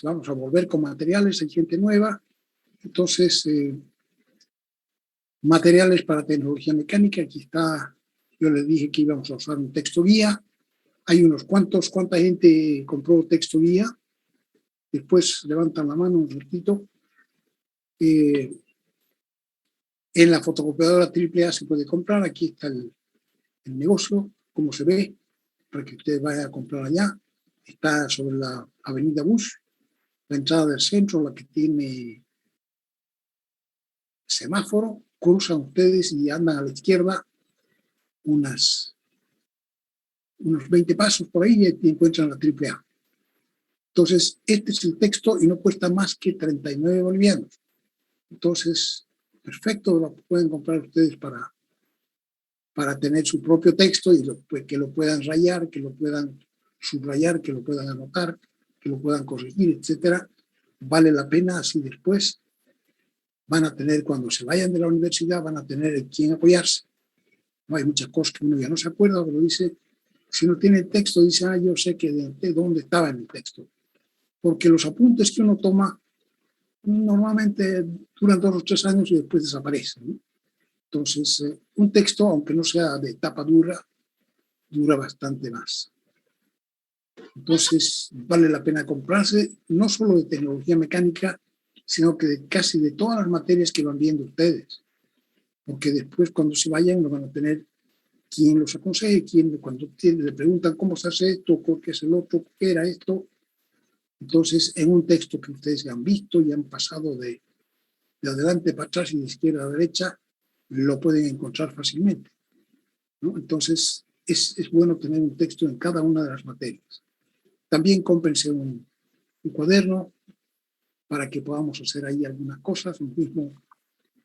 Vamos a volver con materiales, hay gente nueva. Entonces, materiales para tecnología mecánica. Aquí está, yo les dije que íbamos a usar un texto guía. Hay unos cuantos, ¿cuánta gente compró texto guía? Después levantan la mano un ratito. En la fotocopiadora AAA se puede comprar. Aquí está el negocio, como se ve, para que usted vaya a comprar allá. Está sobre la avenida Bush, la entrada del centro, la que tiene semáforo. Cruzan ustedes y andan a la izquierda unos 20 pasos por ahí y encuentran la AAA. Entonces, este es el texto y no cuesta más que 39 bolivianos. Entonces, perfecto, lo pueden comprar ustedes para tener su propio texto y que lo puedan rayar, que lo puedan subrayar, que lo puedan anotar, que lo puedan corregir, etcétera. Vale la pena, así después van a tener, cuando se vayan de la universidad, van a tener en quién apoyarse. No hay muchas cosas que uno ya no se acuerda, pero dice, si no tiene el texto, dice, yo sé que de dónde estaba en el texto. Porque los apuntes que uno toma normalmente duran 2 o 3 años y después desaparecen, ¿no? Entonces, un texto, aunque no sea de tapa dura, dura bastante más. Entonces, vale la pena comprarse, no solo de tecnología mecánica, sino que casi de todas las materias que van viendo ustedes. Porque después, cuando se vayan, no van a tener quien los aconseje, cuando le preguntan cómo se hace esto, qué es el otro, qué era esto. Entonces, en un texto que ustedes ya han visto y han pasado de adelante para atrás y de izquierda a derecha, lo pueden encontrar fácilmente, ¿no? Entonces, es bueno tener un texto en cada una de las materias. También cómprense un cuaderno para que podamos hacer ahí algunas cosas, mismo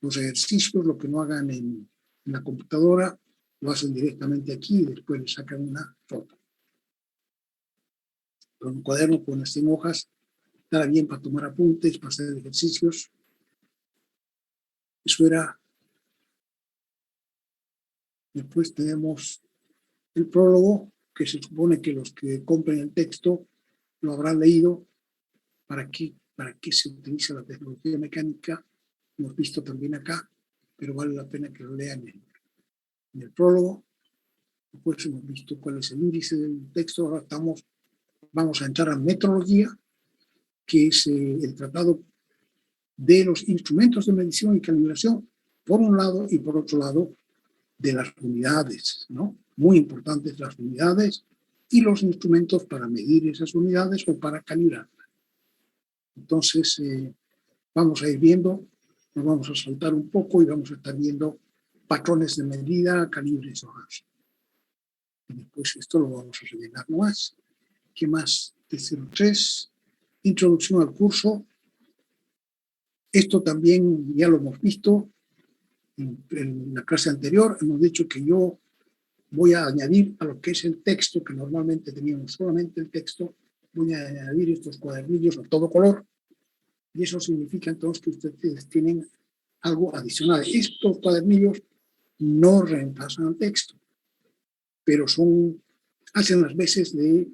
los ejercicios, lo que no hagan en la computadora, lo hacen directamente aquí y después le sacan una foto. Con un cuaderno con las 100 hojas estará bien para tomar apuntes, para hacer ejercicios. Eso era. Después tenemos el prólogo, que se supone que los que compren el texto lo habrán leído. ¿Para qué se utiliza la tecnología mecánica? Lo hemos visto también acá, pero vale la pena que lo lean en el prólogo. Después hemos visto cuál es el índice del texto. Ahora vamos a entrar a metrología, que es el tratado de los instrumentos de medición y calibración, por un lado, y por otro lado, de las unidades, ¿no? Muy importantes las unidades y los instrumentos para medir esas unidades o para calibrarlas. Entonces, vamos a ir viendo, nos vamos a saltar un poco y vamos a estar viendo patrones de medida, calibres, hojas. Y después esto lo vamos a rellenar más. ¿Qué más? T03, introducción al curso. Esto también ya lo hemos visto en la clase anterior. Hemos dicho que yo voy a añadir a lo que es el texto, que normalmente teníamos solamente el texto, voy a añadir estos cuadernillos a todo color, y eso significa entonces que ustedes tienen algo adicional. Estos cuadernillos no reemplazan al texto, pero hacen las veces de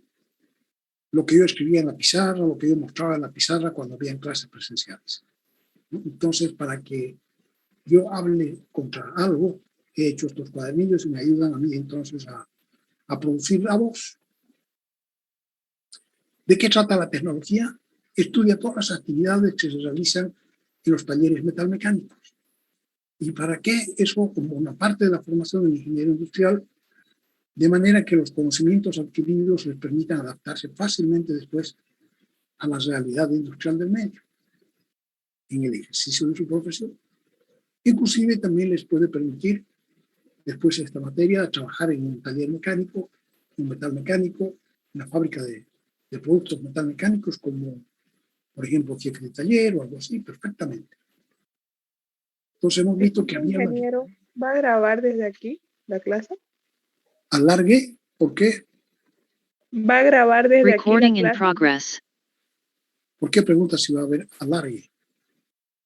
lo que yo escribía en la pizarra, lo que yo mostraba en la pizarra cuando había clases presenciales, ¿no? Entonces, para que yo hable contra algo, he hecho estos cuadernillos y me ayudan a mí entonces a producir la voz. ¿De qué trata la tecnología? Estudia todas las actividades que se realizan en los talleres metalmecánicos. ¿Y para qué? Eso como una parte de la formación del ingeniero industrial, de manera que los conocimientos adquiridos les permitan adaptarse fácilmente después a la realidad industrial del medio, en el ejercicio de su profesión. Inclusive también les puede permitir, después de esta materia, trabajar en un taller mecánico, un metal mecánico, en una fábrica de productos metalmecánicos, como por ejemplo jefe de taller o algo así, perfectamente. Entonces hemos visto que había... ¿Ingeniero va a grabar desde aquí la clase? Alargue, ¿por qué? Va a grabar desde Recording aquí la in clase. progress. ¿Por qué pregunta si va a haber alargue?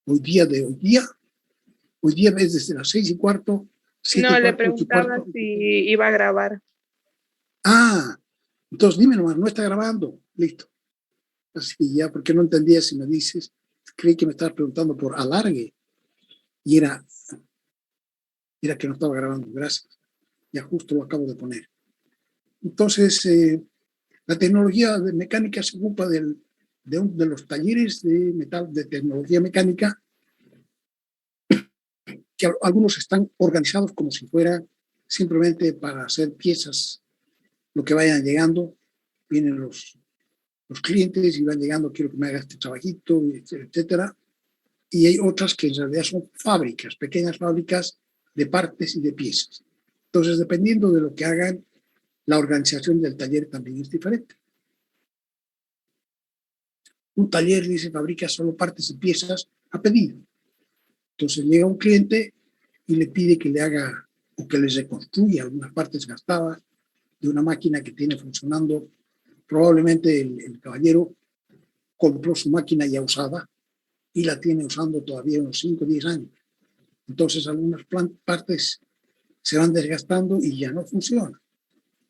Hoy día es desde las 6:15, 7:15, No, le preguntaba 8:15. si iba a grabar. Entonces dime nomás, no está grabando, listo. Así que ya, porque no entendía si me dices, creí que me estabas preguntando por alargue, y era que no estaba grabando, gracias. Ya justo lo acabo de poner. Entonces, la tecnología de mecánica se ocupa de los talleres de tecnología mecánica, que algunos están organizados como si fuera simplemente para hacer piezas, lo que vayan llegando, vienen los clientes y van llegando, quiero que me haga este trabajito, etcétera. Y hay otras que en realidad son fábricas, pequeñas fábricas de partes y de piezas. Entonces, dependiendo de lo que hagan, la organización del taller también es diferente. Un taller, dice, fabrica solo partes y piezas a pedido. Entonces llega un cliente y le pide que le haga o que les reconstruya algunas partes gastadas de una máquina que tiene funcionando. Probablemente el caballero compró su máquina ya usada y la tiene usando todavía unos 5 o 10 años. Entonces algunas partes se van desgastando y ya no funcionan.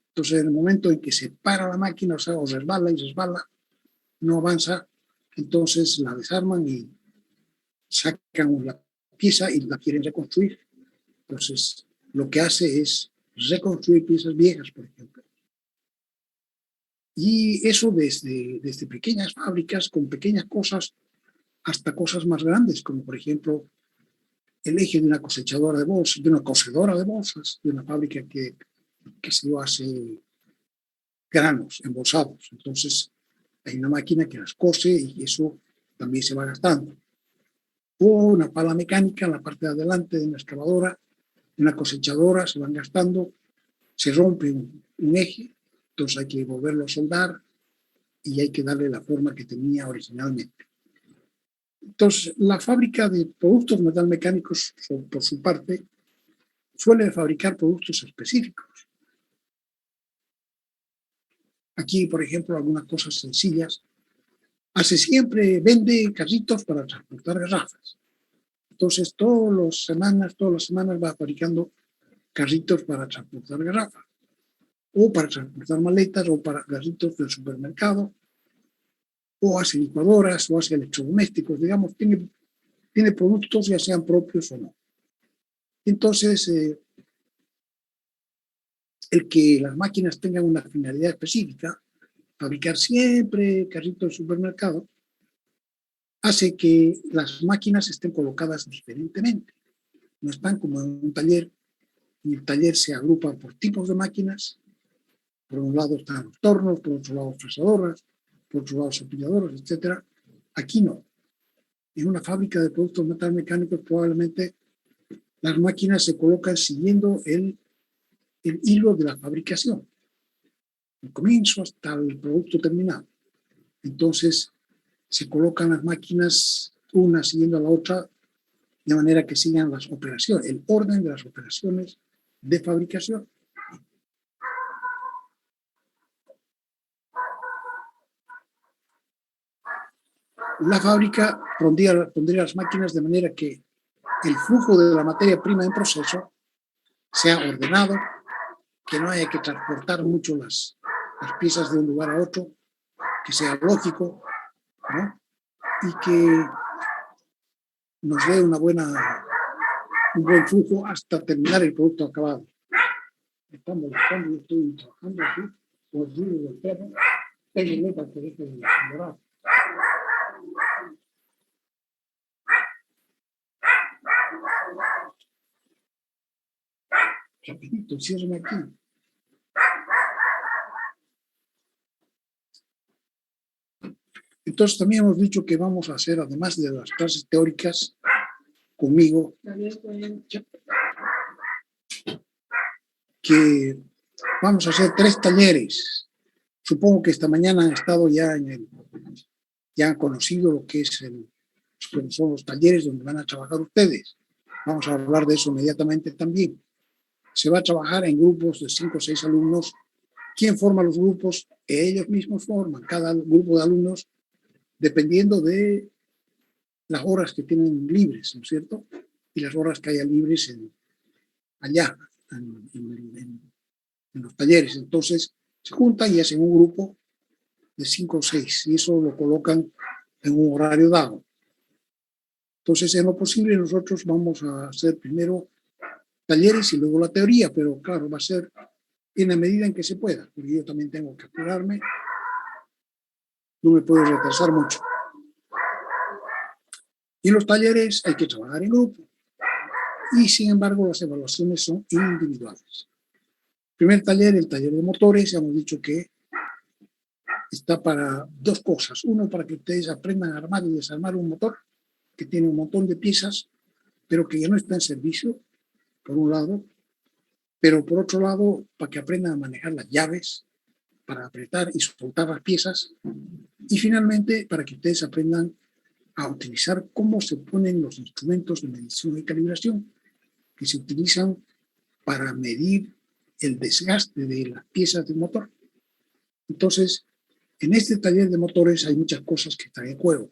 Entonces en el momento en que se para la máquina, o resbala y resbala, no avanza, entonces la desarman y sacan la pieza y la quieren reconstruir. Entonces lo que hace es reconstruir piezas viejas, por ejemplo. Y eso desde pequeñas fábricas con pequeñas cosas hasta cosas más grandes, como por ejemplo el eje de una cosechadora de bolsas, de una cocedora de bolsas, de una fábrica que se lo hace granos embolsados. Entonces hay una máquina que las cose y eso también se va gastando. O una pala mecánica en la parte de adelante de una excavadora, de una cosechadora, se van gastando, se rompe un eje, entonces hay que volverlo a soldar y hay que darle la forma que tenía originalmente. Entonces, la fábrica de productos metalmecánicos, por su parte, suele fabricar productos específicos. Aquí, por ejemplo, algunas cosas sencillas. Vende carritos para transportar garrafas. Entonces, todas las semanas va fabricando carritos para transportar garrafas, o para transportar maletas, o para carritos del supermercado, o hace licuadoras, o hace electrodomésticos, digamos, tiene productos ya sean propios o no. Entonces, el que las máquinas tengan una finalidad específica, fabricar siempre carritos de supermercado, hace que las máquinas estén colocadas diferentemente. No están como en un taller, y el taller se agrupa por tipos de máquinas. Por un lado están los tornos, por otro lado fresadoras, por otro lado cepilladoras, etc. Aquí no. En una fábrica de productos metalmecánicos probablemente las máquinas se colocan siguiendo el hilo de la fabricación, el comienzo hasta el producto terminado. Entonces se colocan las máquinas una siguiendo a la otra de manera que sigan las operaciones, el orden de las operaciones de fabricación. La fábrica pondría las máquinas de manera que el flujo de la materia prima en proceso sea ordenado, que no haya que transportar mucho las piezas de un lugar a otro, que sea lógico, ¿no? Y que nos dé un buen flujo hasta terminar el producto acabado. Estamos buscando, yo estoy trabajando aquí, por el ruido del perro, pégale para que deje de llorar. Rapidito, ciérrame aquí. Entonces también hemos dicho que vamos a hacer, además de las clases teóricas, conmigo, que vamos a hacer 3 talleres. Supongo que esta mañana han estado ya ya han conocido lo que son los talleres donde van a trabajar ustedes. Vamos a hablar de eso inmediatamente también. Se va a trabajar en grupos de 5 o 6 alumnos. ¿Quién forma los grupos? Ellos mismos forman cada grupo de alumnos dependiendo de las horas que tienen libres, ¿no es cierto? Y las horas que haya libres allá, en los talleres. Entonces, se juntan y hacen un grupo de 5 o 6, y eso lo colocan en un horario dado. Entonces, en lo posible, nosotros vamos a hacer primero talleres y luego la teoría, pero claro, va a ser en la medida en que se pueda, porque yo también tengo que apurarme, no me puedo retrasar mucho. Y en los talleres hay que trabajar en grupo, y sin embargo las evaluaciones son individuales. Primer taller, el taller de motores, ya hemos dicho que está para dos cosas. Uno, para que ustedes aprendan a armar y desarmar un motor que tiene un montón de piezas, pero que ya no está en servicio, por un lado, pero por otro lado, para que aprendan a manejar las llaves, para apretar y soltar las piezas, y finalmente, para que ustedes aprendan a utilizar cómo se ponen los instrumentos de medición y calibración que se utilizan para medir el desgaste de las piezas del motor. Entonces, en este taller de motores hay muchas cosas que están en juego,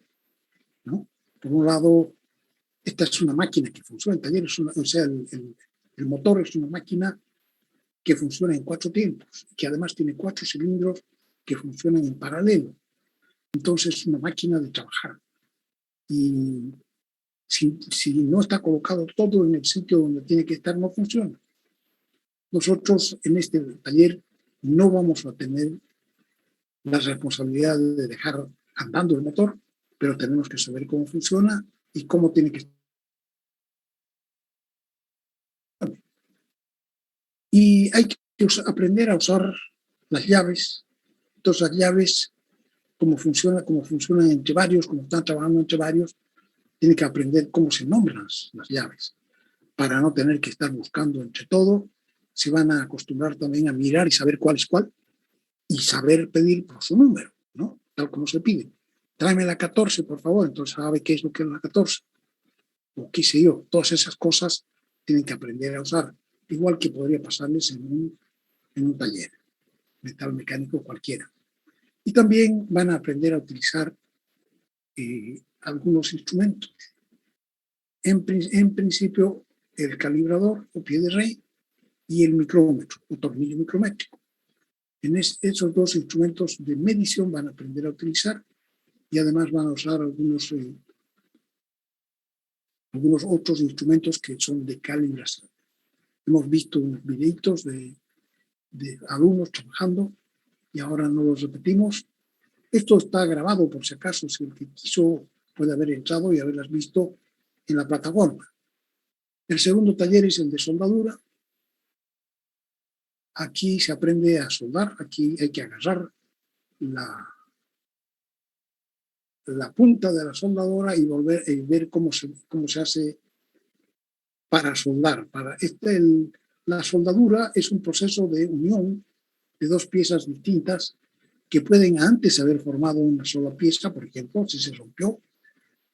¿no? Por un lado, esta es una máquina que funciona, el taller es una, o sea, el motor es una máquina que funciona en 4 tiempos, que además tiene 4 cilindros que funcionan en paralelo. Entonces es una máquina de trabajar. Y si no está colocado todo en el sitio donde tiene que estar, no funciona. Nosotros en este taller no vamos a tener la responsabilidad de dejar andando el motor, pero tenemos que saber cómo funciona y cómo tiene que estar. Y hay que aprender a usar las llaves. Entonces las llaves, cómo funcionan entre varios, como están trabajando entre varios, tienen que aprender cómo se nombran las llaves, para no tener que estar buscando entre todo. Se van a acostumbrar también a mirar y saber cuál es cuál, y saber pedir por su número, ¿no? Tal como se pide. Tráeme la 14, por favor. Entonces sabe qué es lo que es la 14. O qué sé yo. Todas esas cosas tienen que aprender a usar. Igual que podría pasarles en un taller metal mecánico cualquiera. Y también van a aprender a utilizar algunos instrumentos. En principio, el calibrador o pie de rey y el micrómetro o tornillo micrométrico. En esos dos instrumentos de medición van a aprender a utilizar, y además van a usar algunos otros instrumentos que son de calibración. Hemos visto unos videitos de alumnos trabajando y ahora no los repetimos. Esto está grabado por si acaso, si el que quiso puede haber entrado y haberlas visto en la plataforma. El segundo taller es el de soldadura. Aquí se aprende a soldar, aquí hay que agarrar la punta de la soldadora y ver cómo se hace para soldar. La soldadura es un proceso de unión de dos piezas distintas que pueden antes haber formado una sola pieza, por ejemplo, si se rompió,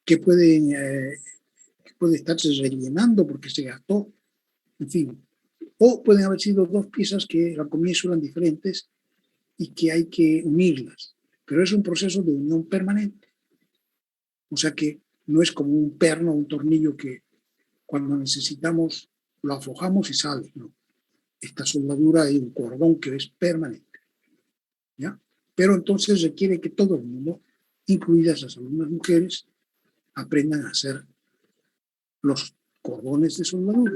que puede estarse rellenando porque se gastó, en fin. O pueden haber sido dos piezas que al comienzo eran diferentes y que hay que unirlas. Pero es un proceso de unión permanente. O sea que no es como un perno o un tornillo que cuando necesitamos lo aflojamos y sale. No. Esta soldadura hay un cordón que es permanente. ¿Ya? Pero entonces requiere que todo el mundo, incluidas las alumnas mujeres, aprendan a hacer los cordones de soldadura.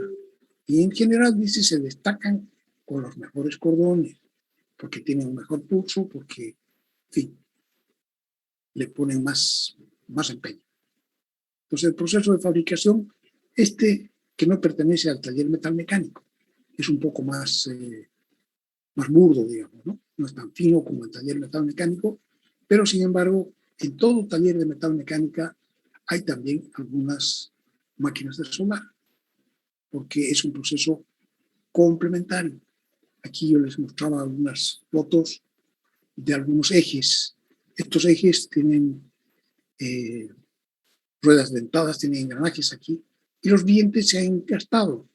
Y en general, dice, se destacan con los mejores cordones, porque tienen un mejor pulso, porque, en fin, le ponen más empeño. Entonces, el proceso de fabricación, que no pertenece al taller metalmecánico, es un poco más burdo, digamos, ¿no? No es tan fino como el taller metalmecánico, pero sin embargo, en todo taller de metalmecánica hay también algunas máquinas de soldar, porque es un proceso complementario. Aquí yo les mostraba algunas fotos de algunos ejes. Estos ejes tienen ruedas dentadas, tienen engranajes aquí, y los dientes se han gastado.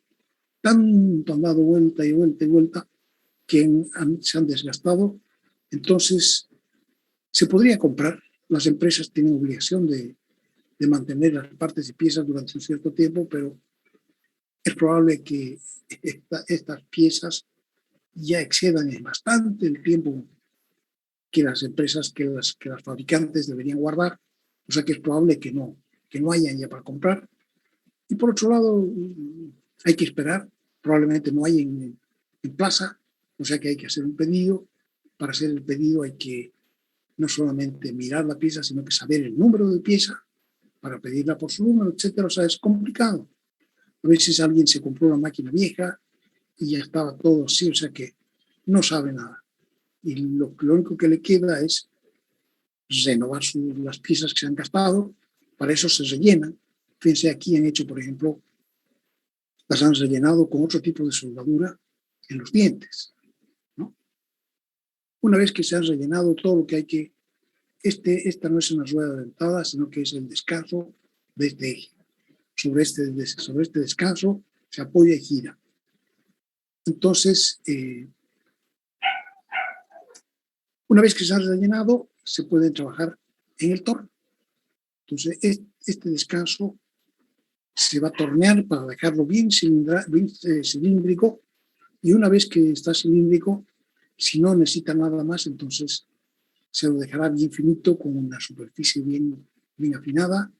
Tanto han dado vuelta y vuelta y vuelta que se han desgastado. Entonces, se podría comprar. Las empresas tienen obligación de mantener las partes y piezas durante un cierto tiempo, pero es probable que estas piezas ya excedan bastante el tiempo que las empresas, que las fabricantes deberían guardar, o sea que es probable que no hayan ya para comprar. Y por otro lado, hay que esperar, probablemente no hay en plaza, o sea que hay que hacer un pedido. Para hacer el pedido hay que no solamente mirar la pieza, sino que saber el número de pieza para pedirla por su número, etcétera. O sea, es complicado. A veces alguien se compró una máquina vieja y ya estaba todo así, o sea que no sabe nada. Y lo único que le queda es renovar las piezas que se han gastado. Para eso se rellenan. Fíjense, aquí han hecho, por ejemplo, las han rellenado con otro tipo de soldadura en los dientes, ¿no? Una vez que se han rellenado todo lo que hay que... Esta no es una rueda dentada, sino que es el descanso de este eje. Sobre este descanso se apoya y gira. Entonces, una vez que se han rellenado, se pueden trabajar en el torno. Entonces, este descanso se va a tornear para dejarlo bien cilíndrico, y una vez que está cilíndrico, si no necesita nada más, entonces se lo dejará bien finito con una superficie bien afinada,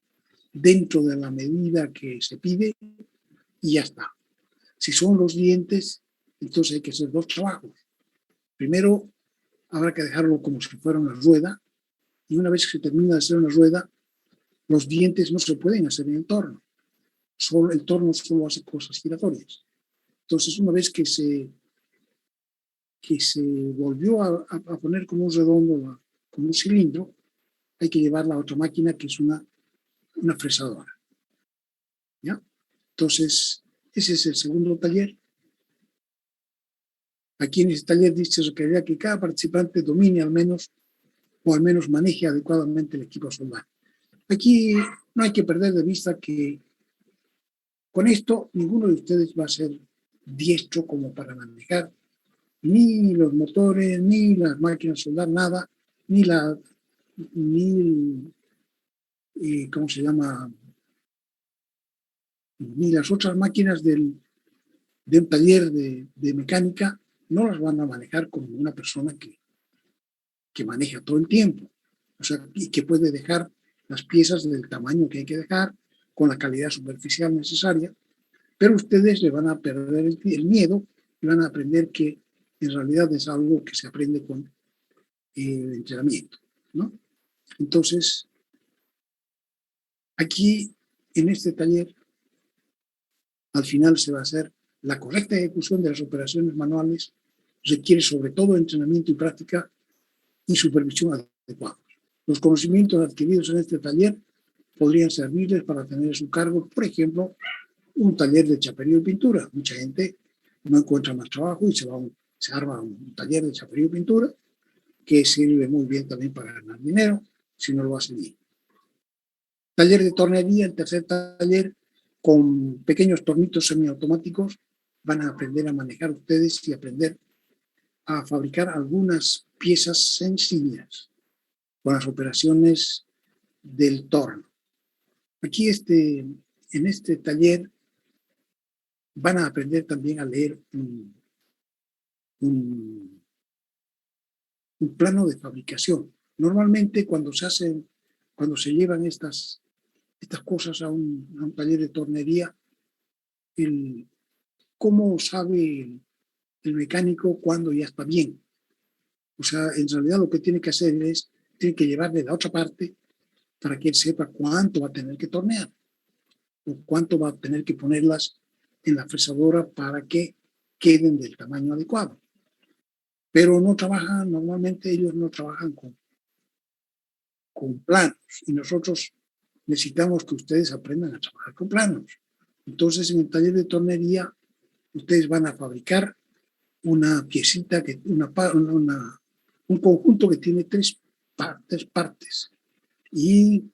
dentro de la medida que se pide, y ya está. Si son los dientes, entonces hay que hacer dos trabajos. Primero, habrá que dejarlo como si fuera una rueda, y una vez que se termina de hacer una rueda, los dientes no se pueden hacer en el torno. El torno solo hace cosas giratorias. Entonces, una vez que se volvió a poner como un redondo, como un cilindro, hay que llevarla a otra máquina que es una fresadora. ¿Ya? Entonces, ese es el segundo taller. Aquí en este taller dice que cada participante domine al menos maneje adecuadamente el equipo soldar. Aquí no hay que perder de vista que con esto ninguno de ustedes va a ser diestro como para manejar ni los motores, ni las máquinas soldar, nada, ¿cómo se llama? Ni las otras máquinas de un taller de mecánica no las van a manejar como una persona que maneja todo el tiempo, o sea, y que puede dejar las piezas del tamaño que hay que dejar, con la calidad superficial necesaria, pero ustedes le van a perder el miedo y van a aprender que en realidad es algo que se aprende con el entrenamiento, ¿no? Entonces, aquí, en este taller, al final se va a hacer la correcta ejecución de las operaciones manuales, requiere sobre todo entrenamiento y práctica y supervisión adecuada. Los conocimientos adquiridos en este taller podrían servirles para tener a su cargo, por ejemplo, un taller de chaperío y pintura. Mucha gente no encuentra más trabajo y se arma un taller de chaperío y pintura que sirve muy bien también para ganar dinero si no lo hace bien. Taller de tornería, el tercer taller, con pequeños tornitos semiautomáticos, van a aprender a manejar ustedes y aprender a fabricar algunas piezas sencillas con las operaciones del torno. Aquí en este taller van a aprender también a leer un plano de fabricación. Normalmente cuando se llevan estas cosas a un taller de tornería, ¿cómo sabe el mecánico cuándo ya está bien? O sea, en realidad lo que tiene que hacer tiene que llevarle la otra parte para que él sepa cuánto va a tener que tornear o cuánto va a tener que ponerlas en la fresadora para que queden del tamaño adecuado. Pero normalmente ellos no trabajan con planos, y nosotros necesitamos que ustedes aprendan a trabajar con planos. Entonces, en el taller de tornería, ustedes van a fabricar una piecita, un conjunto que tiene tres partes. Y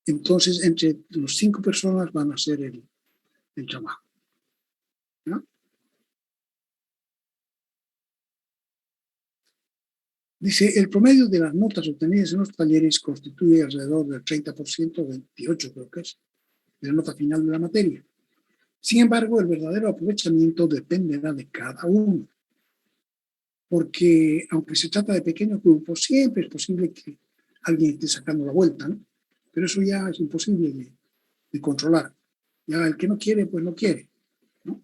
entonces, entre los 5 personas van a hacer el trabajo, ¿no? Dice, el promedio de las notas obtenidas en los talleres constituye alrededor del 30%, 28% creo que es, de la nota final de la materia. Sin embargo, el verdadero aprovechamiento dependerá de cada uno. porque aunque se trata de pequeños grupos, siempre es posible que alguien esté sacando la vuelta, ¿no? Pero eso ya es imposible de controlar. Ya el que no quiere, pues no quiere, ¿no?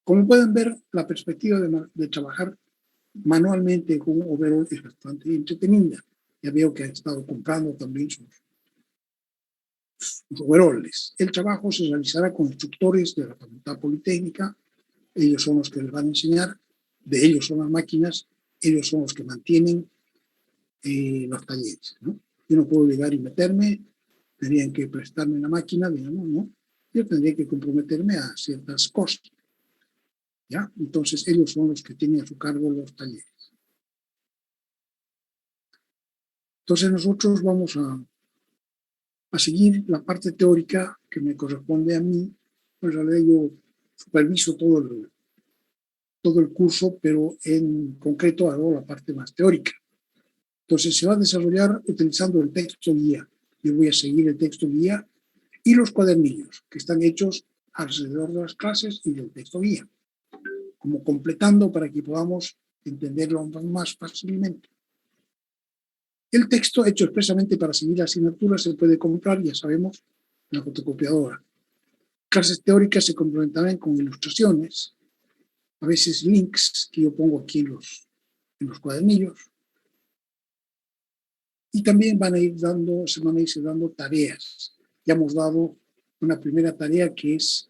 Como pueden ver, la perspectiva de trabajar manualmente con un overall es bastante entretenida. Ya veo que han estado comprando también sus overalls. El trabajo se realizará con instructores de la Facultad Politécnica. Ellos son los que les van a enseñar, de ellos son las máquinas, ellos son los que mantienen los talleres, ¿no? Yo no puedo llegar y meterme, tendrían que prestarme la máquina, digamos, ¿no? Yo tendría que comprometerme a ciertas cosas, ¿ya? Entonces ellos son los que tienen a su cargo los talleres. Entonces nosotros vamos a seguir la parte teórica que me corresponde a mí. Pues en realidad yo superviso todo el curso, pero en concreto hago la parte más teórica. Entonces se va a desarrollar utilizando el texto guía. Yo voy a seguir el texto guía y los cuadernillos que están hechos alrededor de las clases y del texto guía, como completando para que podamos entenderlo más fácilmente. El texto hecho expresamente para seguir la asignatura se puede comprar, ya sabemos, en la fotocopiadora. Clases teóricas se complementarán con ilustraciones, a veces links que yo pongo aquí en los cuadernillos. Y también se van a ir dando tareas. Ya hemos dado una primera tarea que es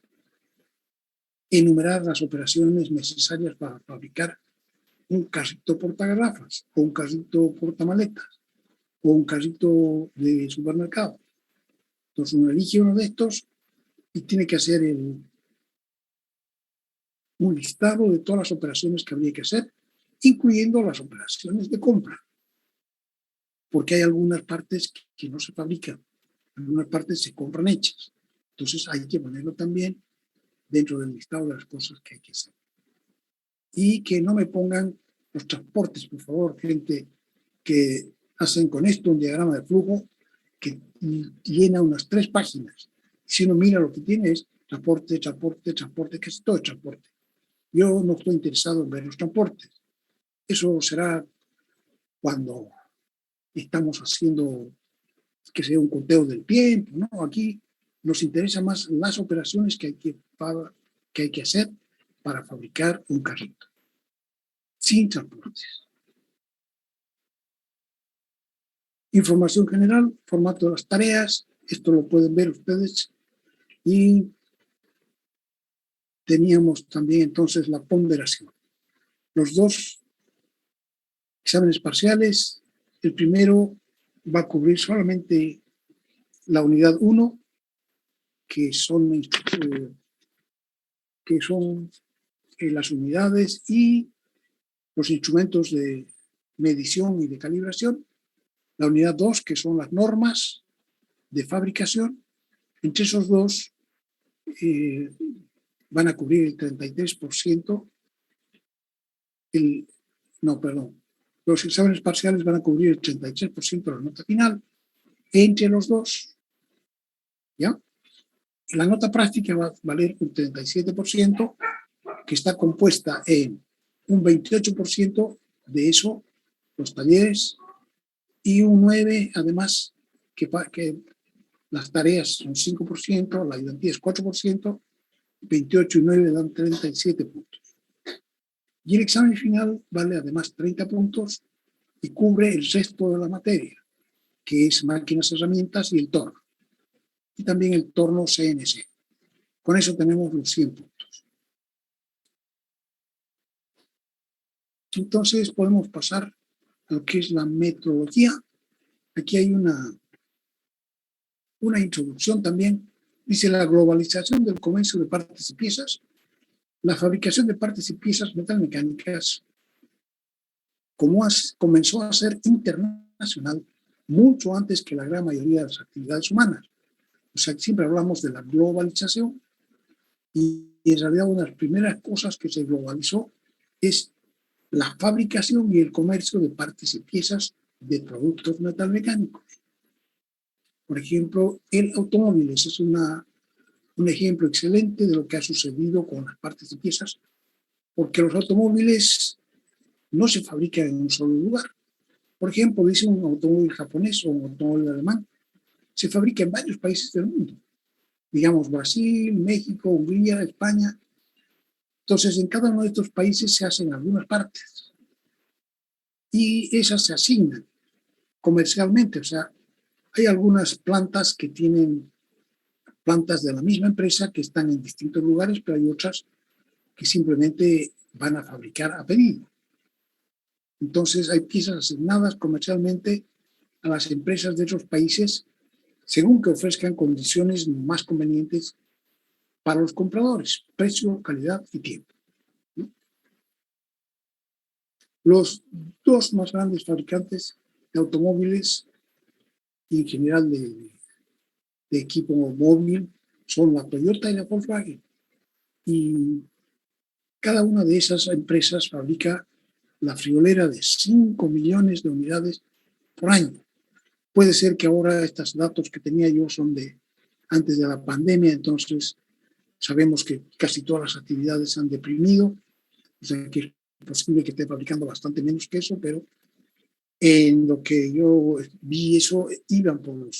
enumerar las operaciones necesarias para fabricar un carrito portagarrafas, o un carrito portamaletas, o un carrito de supermercado. Entonces uno elige uno de estos y tiene que hacer un listado de todas las operaciones que habría que hacer, incluyendo las operaciones de compra, porque hay algunas partes que no se fabrican, algunas partes se compran hechas. Entonces hay que ponerlo también dentro del listado de las cosas que hay que hacer. Y que no me pongan los transportes, por favor, gente que hacen con esto un diagrama de flujo que llena unas 3 páginas. Si uno mira lo que tiene es transporte, que es todo transporte. Yo no estoy interesado en ver los transportes. Eso será cuando estamos haciendo, que sea un conteo del tiempo, ¿no? Aquí nos interesa más las operaciones que hay que hacer para fabricar un carrito, sin transportes. Información general, formato de las tareas, esto lo pueden ver ustedes. Y teníamos también entonces la ponderación. Los 2 exámenes parciales, el primero va a cubrir solamente la unidad 1, que son las unidades y los instrumentos de medición y de calibración. La unidad 2, que son las normas de fabricación. Entre esos 2 van a cubrir el 33%. Los exámenes parciales van a cubrir el 33% de la nota final entre los 2. ¿Ya? La nota práctica va a valer un 37%, que está compuesta en un 28% de eso, los talleres, y un 9%, además, que las tareas son 5%, la ayudantía es 4%, 28 y 9 dan 37 puntos. Y el examen final vale además 30 puntos y cubre el resto de la materia, que es máquinas, herramientas y el torno. Y también el torno CNC. Con eso tenemos los 100 puntos. Entonces podemos pasar a lo que es la metodología. Aquí hay una introducción también. Dice: la globalización del comercio de partes y piezas. La fabricación de partes y piezas metalmecánicas comenzó a ser internacional mucho antes que la gran mayoría de las actividades humanas. O sea, siempre hablamos de la globalización y en realidad una de las primeras cosas que se globalizó es la fabricación y el comercio de partes y piezas de productos metalmecánicos. Por ejemplo, el automóvil es un ejemplo excelente de lo que ha sucedido con las partes y piezas, porque los automóviles no se fabrican en un solo lugar. Por ejemplo, dice un automóvil japonés o un automóvil alemán, se fabrica en varios países del mundo. Digamos Brasil, México, Hungría, España. Entonces, en cada uno de estos países se hacen algunas partes y esas se asignan comercialmente. O sea, hay algunas plantas que tienen plantas de la misma empresa que están en distintos lugares, pero hay otras que simplemente van a fabricar a pedido. Entonces, hay piezas asignadas comercialmente a las empresas de esos países según que ofrezcan condiciones más convenientes para los compradores, precio, calidad y tiempo. Los dos más grandes fabricantes de automóviles y en general de equipo móvil son la Toyota y la Volkswagen. Y cada una de esas empresas fabrica la friolera de 5 millones de unidades por año. Puede ser que ahora estos datos que tenía yo son de antes de la pandemia, entonces sabemos que casi todas las actividades se han deprimido, o sea que es posible que esté fabricando bastante menos que eso, pero en lo que yo vi eso, iban por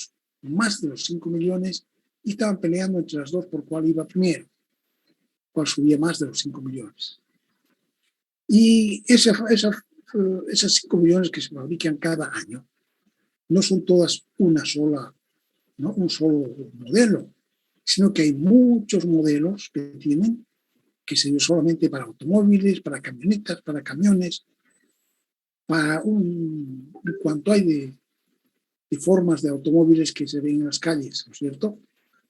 más de los 5 millones y estaban peleando entre las dos por cuál iba primero, cuál subía más de los 5 millones. Y esas 5 millones que se fabrican cada año no son todas una sola, ¿no? Un solo modelo, sino que hay muchos modelos que tienen que se usan solamente para automóviles, para camionetas, para camiones, para cuanto hay de formas de automóviles que se ven en las calles, ¿no es cierto?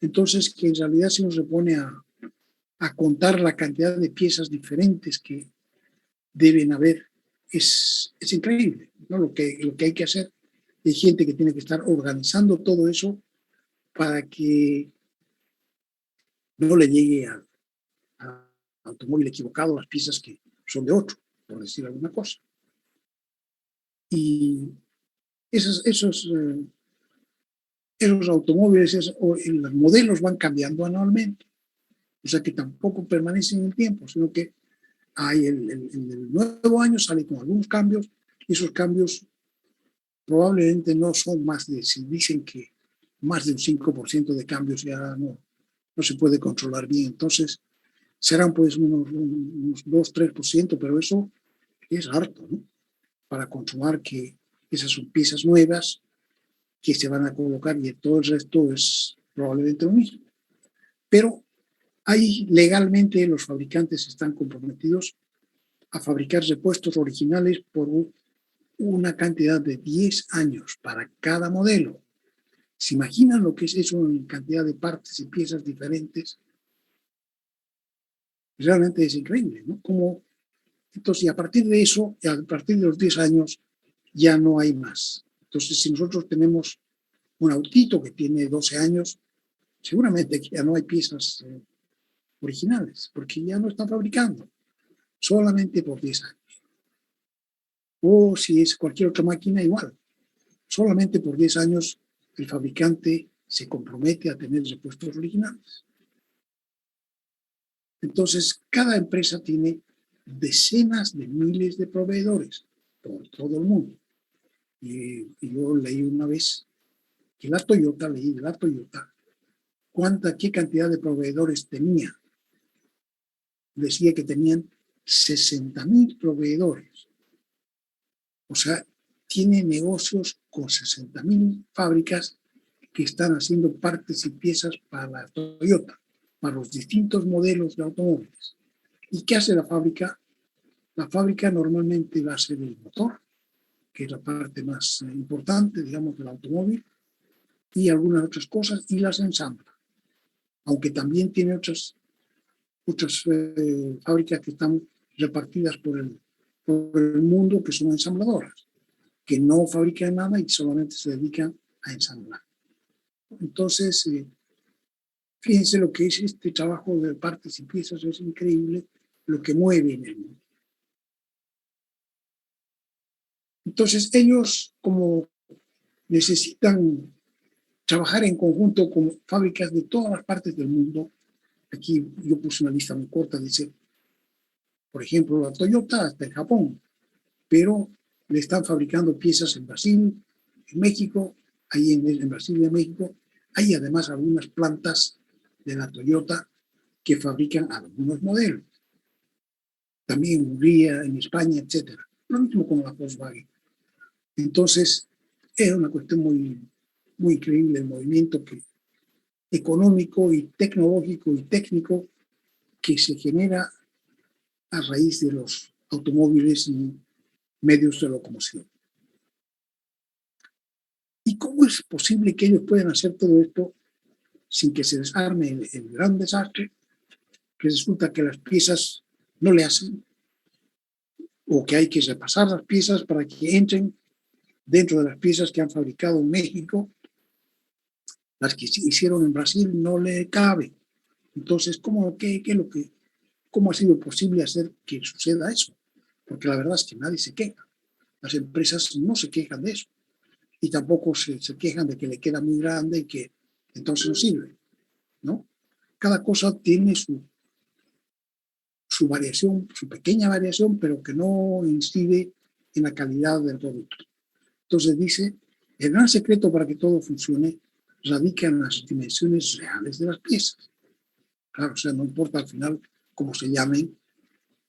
Entonces, que en realidad si uno se pone a contar la cantidad de piezas diferentes que deben haber, es increíble, ¿no? Lo que hay que hacer. Hay gente que tiene que estar organizando todo eso para que no le llegue al automóvil equivocado las piezas que son de otro, por decir alguna cosa. Y esos automóviles, los modelos van cambiando anualmente, o sea que tampoco permanecen en el tiempo, sino que hay el nuevo año sale con algunos cambios, y esos cambios probablemente no son más de, si dicen que más de un 5% de cambios ya no se puede controlar bien, entonces serán pues unos 2-3%, pero eso es harto, ¿no? Para controlar que esas son piezas nuevas que se van a colocar y todo el resto es probablemente lo mismo. Pero ahí legalmente los fabricantes están comprometidos a fabricar repuestos originales por una cantidad de 10 años para cada modelo. ¿Se imaginan lo que es eso en cantidad de partes y piezas diferentes? Realmente es increíble, ¿no? Entonces, y a partir de eso, a partir de los 10 años, ya no hay más. Entonces, si nosotros tenemos un autito que tiene 12 años, seguramente ya no hay piezas originales, porque ya no están fabricando, solamente por 10 años. O si es cualquier otra máquina, igual. Solamente por 10 años el fabricante se compromete a tener repuestos originales. Entonces, cada empresa tiene decenas de miles de proveedores por todo el mundo. Y yo leí una vez que leí de la Toyota, qué cantidad de proveedores tenía. Decía que tenían 60,000 proveedores. O sea, tiene negocios con 60,000 fábricas que están haciendo partes y piezas para la Toyota, para los distintos modelos de automóviles. ¿Y qué hace la fábrica? La fábrica normalmente va a ser el motor, que es la parte más importante, digamos, del automóvil, y algunas otras cosas, y las ensambla. Aunque también tiene otras fábricas que están repartidas por el mundo, que son ensambladoras, que no fabrican nada y solamente se dedican a ensamblar. Entonces, fíjense lo que es este trabajo de partes y piezas, es increíble lo que mueve en el mundo. Entonces, ellos como necesitan trabajar en conjunto con fábricas de todas las partes del mundo. Aquí yo puse una lista muy corta, dice, por ejemplo, la Toyota hasta en Japón, pero le están fabricando piezas en Brasil, en México, ahí en Brasil y en México. Hay además algunas plantas de la Toyota que fabrican algunos modelos. También en Hungría, en España, etc. Lo mismo con la Volkswagen. Entonces, es una cuestión muy, muy increíble el movimiento económico y tecnológico y técnico que se genera a raíz de los automóviles y medios de locomoción. ¿Y cómo es posible que ellos puedan hacer todo esto sin que se desarme el gran desastre? Que resulta que las piezas no le hacen, o que hay que repasar las piezas para que entren dentro de las piezas que han fabricado en México. Las que hicieron en Brasil no le cabe. Entonces, ¿cómo ha sido posible hacer que suceda eso? Porque la verdad es que nadie se queja. Las empresas no se quejan de eso. Y tampoco se quejan de que le queda muy grande y que entonces no sirve, ¿no? Cada cosa tiene su variación, su pequeña variación, pero que no incide en la calidad del producto. Entonces dice, el gran secreto para que todo funcione radica en las dimensiones reales de las piezas. Claro, o sea, no importa al final cómo se llamen,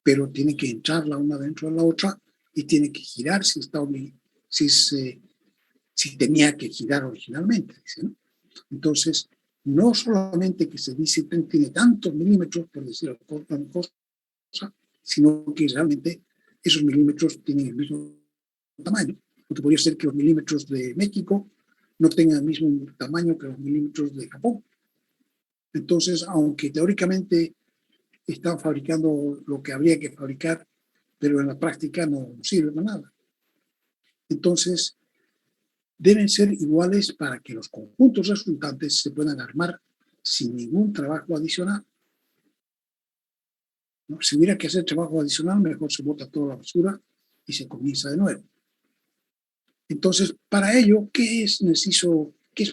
pero tiene que entrar la una dentro de la otra y tiene que girar si tenía que girar originalmente, dice, ¿no? Entonces, no solamente que se dice tiene tantos milímetros, por decir alguna cosa, sino que realmente esos milímetros tienen el mismo tamaño, porque podría ser que los milímetros de México no tengan el mismo tamaño que los milímetros de Japón. Entonces, aunque teóricamente están fabricando lo que habría que fabricar, pero en la práctica no sirve para nada. Entonces, deben ser iguales para que los conjuntos resultantes se puedan armar sin ningún trabajo adicional. ¿No? Si hubiera que hacer trabajo adicional, mejor se bota toda la basura y se comienza de nuevo. Entonces, para ello, ¿qué es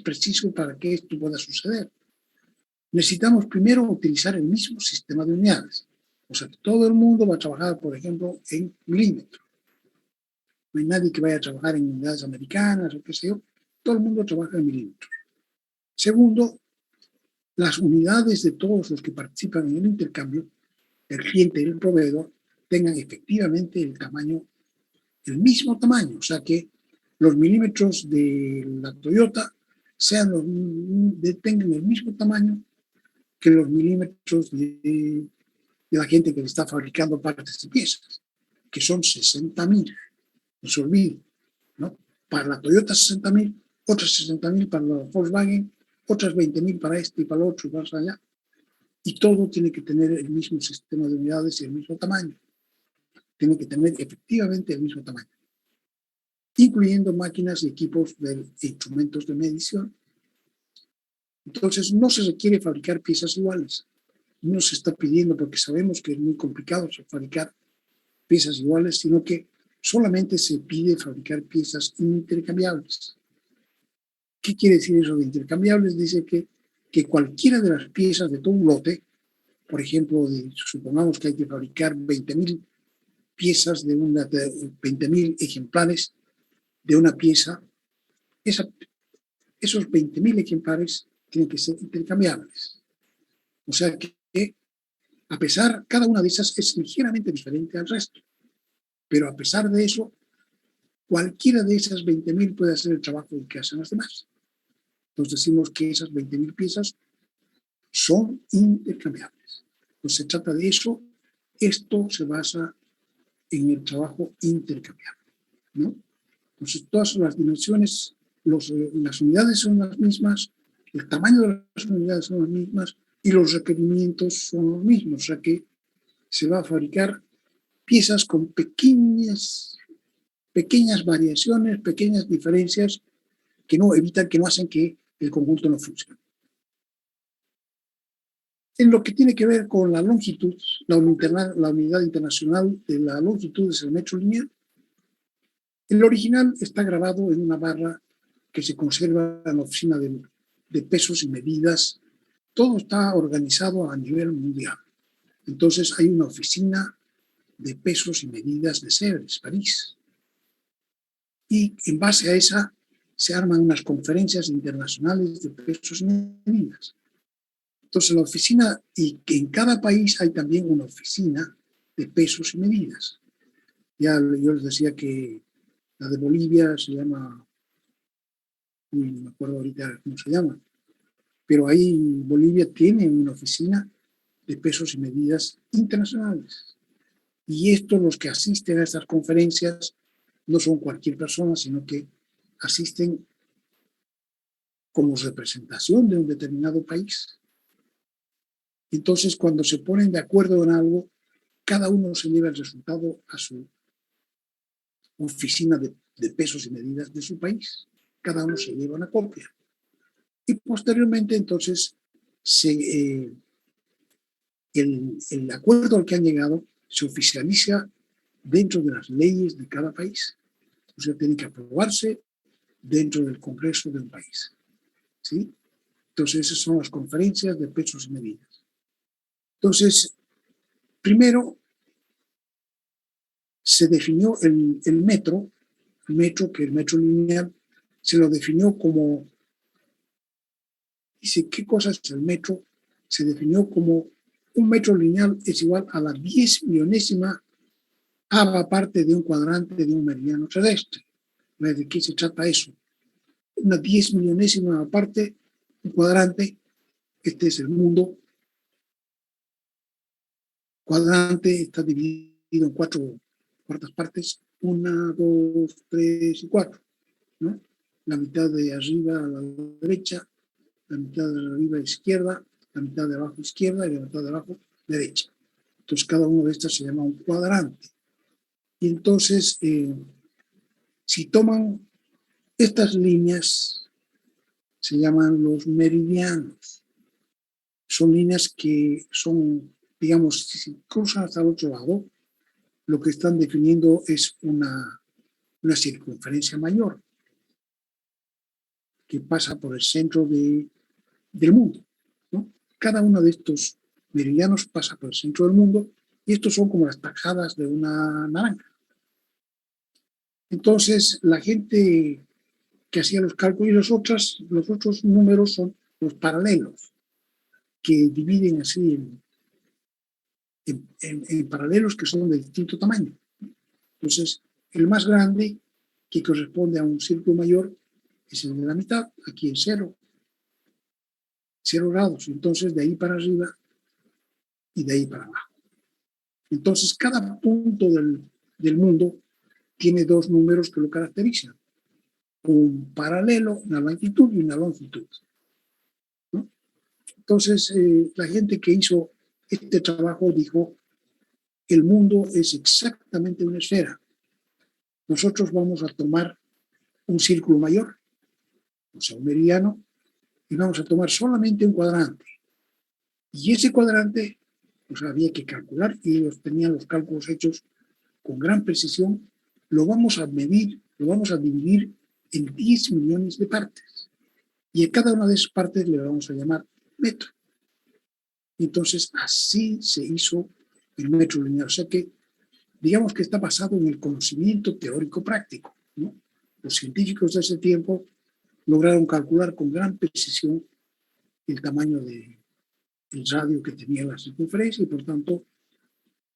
preciso para que esto pueda suceder? Necesitamos primero utilizar el mismo sistema de unidades. O sea, que todo el mundo va a trabajar, por ejemplo, en milímetros. No hay nadie que vaya a trabajar en unidades americanas o qué sé yo. Todo el mundo trabaja en milímetros. Segundo, las unidades de todos los que participan en el intercambio, el cliente y el proveedor, tengan efectivamente el mismo tamaño. O sea, que los milímetros de la Toyota tengan el mismo tamaño que los milímetros de la gente que le está fabricando partes y piezas, que son 60.000. No se olvide, ¿no? Para la Toyota 60.000, otras 60.000 para la Volkswagen, otras 20.000 para este y para el otro y para allá. Y todo tiene que tener el mismo sistema de unidades y el mismo tamaño. Tiene que tener efectivamente el mismo tamaño, incluyendo máquinas y equipos de instrumentos de medición. Entonces, no se requiere fabricar piezas iguales. No se está pidiendo, porque sabemos que es muy complicado fabricar piezas iguales, sino que solamente se pide fabricar piezas intercambiables. ¿Qué quiere decir eso de intercambiables? Dice que cualquiera de las piezas de todo un lote, por ejemplo, supongamos que hay que fabricar 20.000 piezas 20.000 ejemplares de una pieza, esos 20.000 ejemplares tienen que ser intercambiables. O sea que cada una de esas es ligeramente diferente al resto. Pero a pesar de eso, cualquiera de esas 20.000 puede hacer el trabajo que hacen las demás. Entonces decimos que esas 20.000 piezas son intercambiables. Entonces se trata de eso. Esto se basa en el trabajo intercambiable, ¿no? Entonces todas las dimensiones, las unidades son las mismas, el tamaño de las unidades son las mismas y los requerimientos son los mismos. O sea que se va a fabricar piezas con pequeñas variaciones, pequeñas diferencias que no hacen que el conjunto no funcione. En lo que tiene que ver con la longitud, la unidad internacional de la longitud es el metro lineal. El original está grabado en una barra que se conserva en la oficina de pesos y medidas. Todo está organizado a nivel mundial. Entonces hay una oficina de pesos y medidas de Sèvres, París. y en base a esa se arman unas conferencias internacionales de pesos y medidas. Entonces la oficina, y que en cada país hay también una oficina de pesos y medidas. Ya yo les decía que la de Bolivia se llama, no me acuerdo ahorita cómo se llama, pero ahí Bolivia tiene una oficina de pesos y medidas internacionales. Y estos, los que asisten a estas conferencias, no son cualquier persona, sino que asisten como representación de un determinado país. Entonces, cuando se ponen de acuerdo en algo, cada uno se lleva el resultado a su oficina de pesos y medidas de su país. Cada uno se lleva una copia. Y posteriormente, entonces, el acuerdo al que han llegado se oficializa dentro de las leyes de cada país. O sea, tiene que aprobarse dentro del Congreso de un país. ¿Sí? Entonces, esas son las conferencias de pesos y medidas. Entonces, primero se definió el metro, que el metro lineal, se lo definió como, dice, ¿qué cosa es el metro? Se definió como un metro lineal es igual a la 10 millonésima parte de un cuadrante de un meridiano terrestre. ¿De qué se trata eso? Una 10 millonésima parte, un cuadrante, este es el mundo. Cuadrante está dividido en cuartas partes, 1, 2, 3 y 4, ¿no? La mitad de arriba a la derecha, la mitad de arriba a la izquierda, la mitad de abajo izquierda y la mitad de abajo derecha. Entonces cada uno de estas se llama un cuadrante. Y entonces, si toman estas líneas, se llaman los meridianos. Son líneas que son, digamos, si se cruzan hasta el otro lado, lo que están definiendo es una circunferencia mayor que pasa por el centro del mundo, ¿no? Cada uno de estos meridianos pasa por el centro del mundo y estos son como las tajadas de una naranja. Entonces, la gente que hacía los cálculos y los otros números son los paralelos, que dividen así en paralelos que son de distinto tamaño. Entonces, el más grande, que corresponde a un círculo mayor, es el de la mitad, aquí en 0 grados. Entonces, de ahí para arriba y de ahí para abajo. Entonces, cada punto del mundo tiene dos números que lo caracterizan. Un paralelo, una longitud y una longitud, ¿no? Entonces, la gente que hizo este trabajo dijo, el mundo es exactamente una esfera. Nosotros vamos a tomar un círculo mayor, o sea, un meridiano, y vamos a tomar solamente un cuadrante. Y ese cuadrante, pues había que calcular, y ellos tenían los cálculos hechos con gran precisión, lo vamos a medir, lo vamos a dividir en 10 millones de partes. Y a cada una de esas partes le vamos a llamar metro. Entonces, así se hizo el metro lineal. O sea que, digamos que está basado en el conocimiento teórico práctico, ¿no? Los científicos de ese tiempo lograron calcular con gran precisión el tamaño del radio que tenía la circunferencia y, por tanto,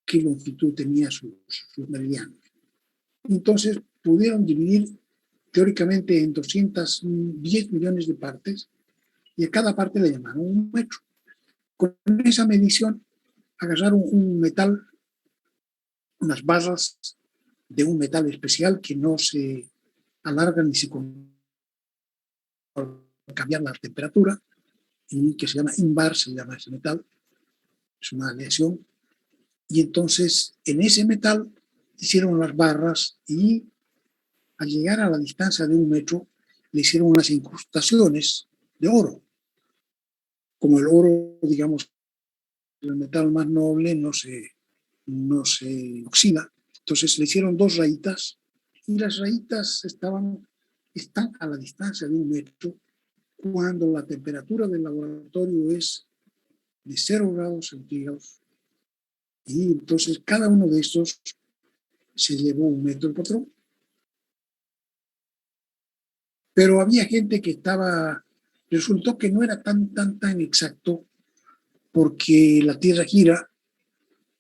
qué longitud tenía sus meridianos. Entonces, pudieron dividir teóricamente en 210 millones de partes y a cada parte le llamaron un metro. Con esa medición agarraron un metal, unas barras de un metal especial que no se alargan ni se cambiar la temperatura, y que se llama invar, se llama ese metal, es una aleación. Y entonces en ese metal hicieron las barras y al llegar a la distancia de un metro le hicieron unas incrustaciones de oro. Como el oro, digamos, el metal más noble no se oxida, entonces le hicieron dos rayitas y las rayitas están a la distancia de un metro cuando la temperatura del laboratorio es de 0 grados centígrados. Y entonces cada uno de estos se llevó un metro de patrón. Pero había gente que resultó que no era tan exacto, porque la Tierra gira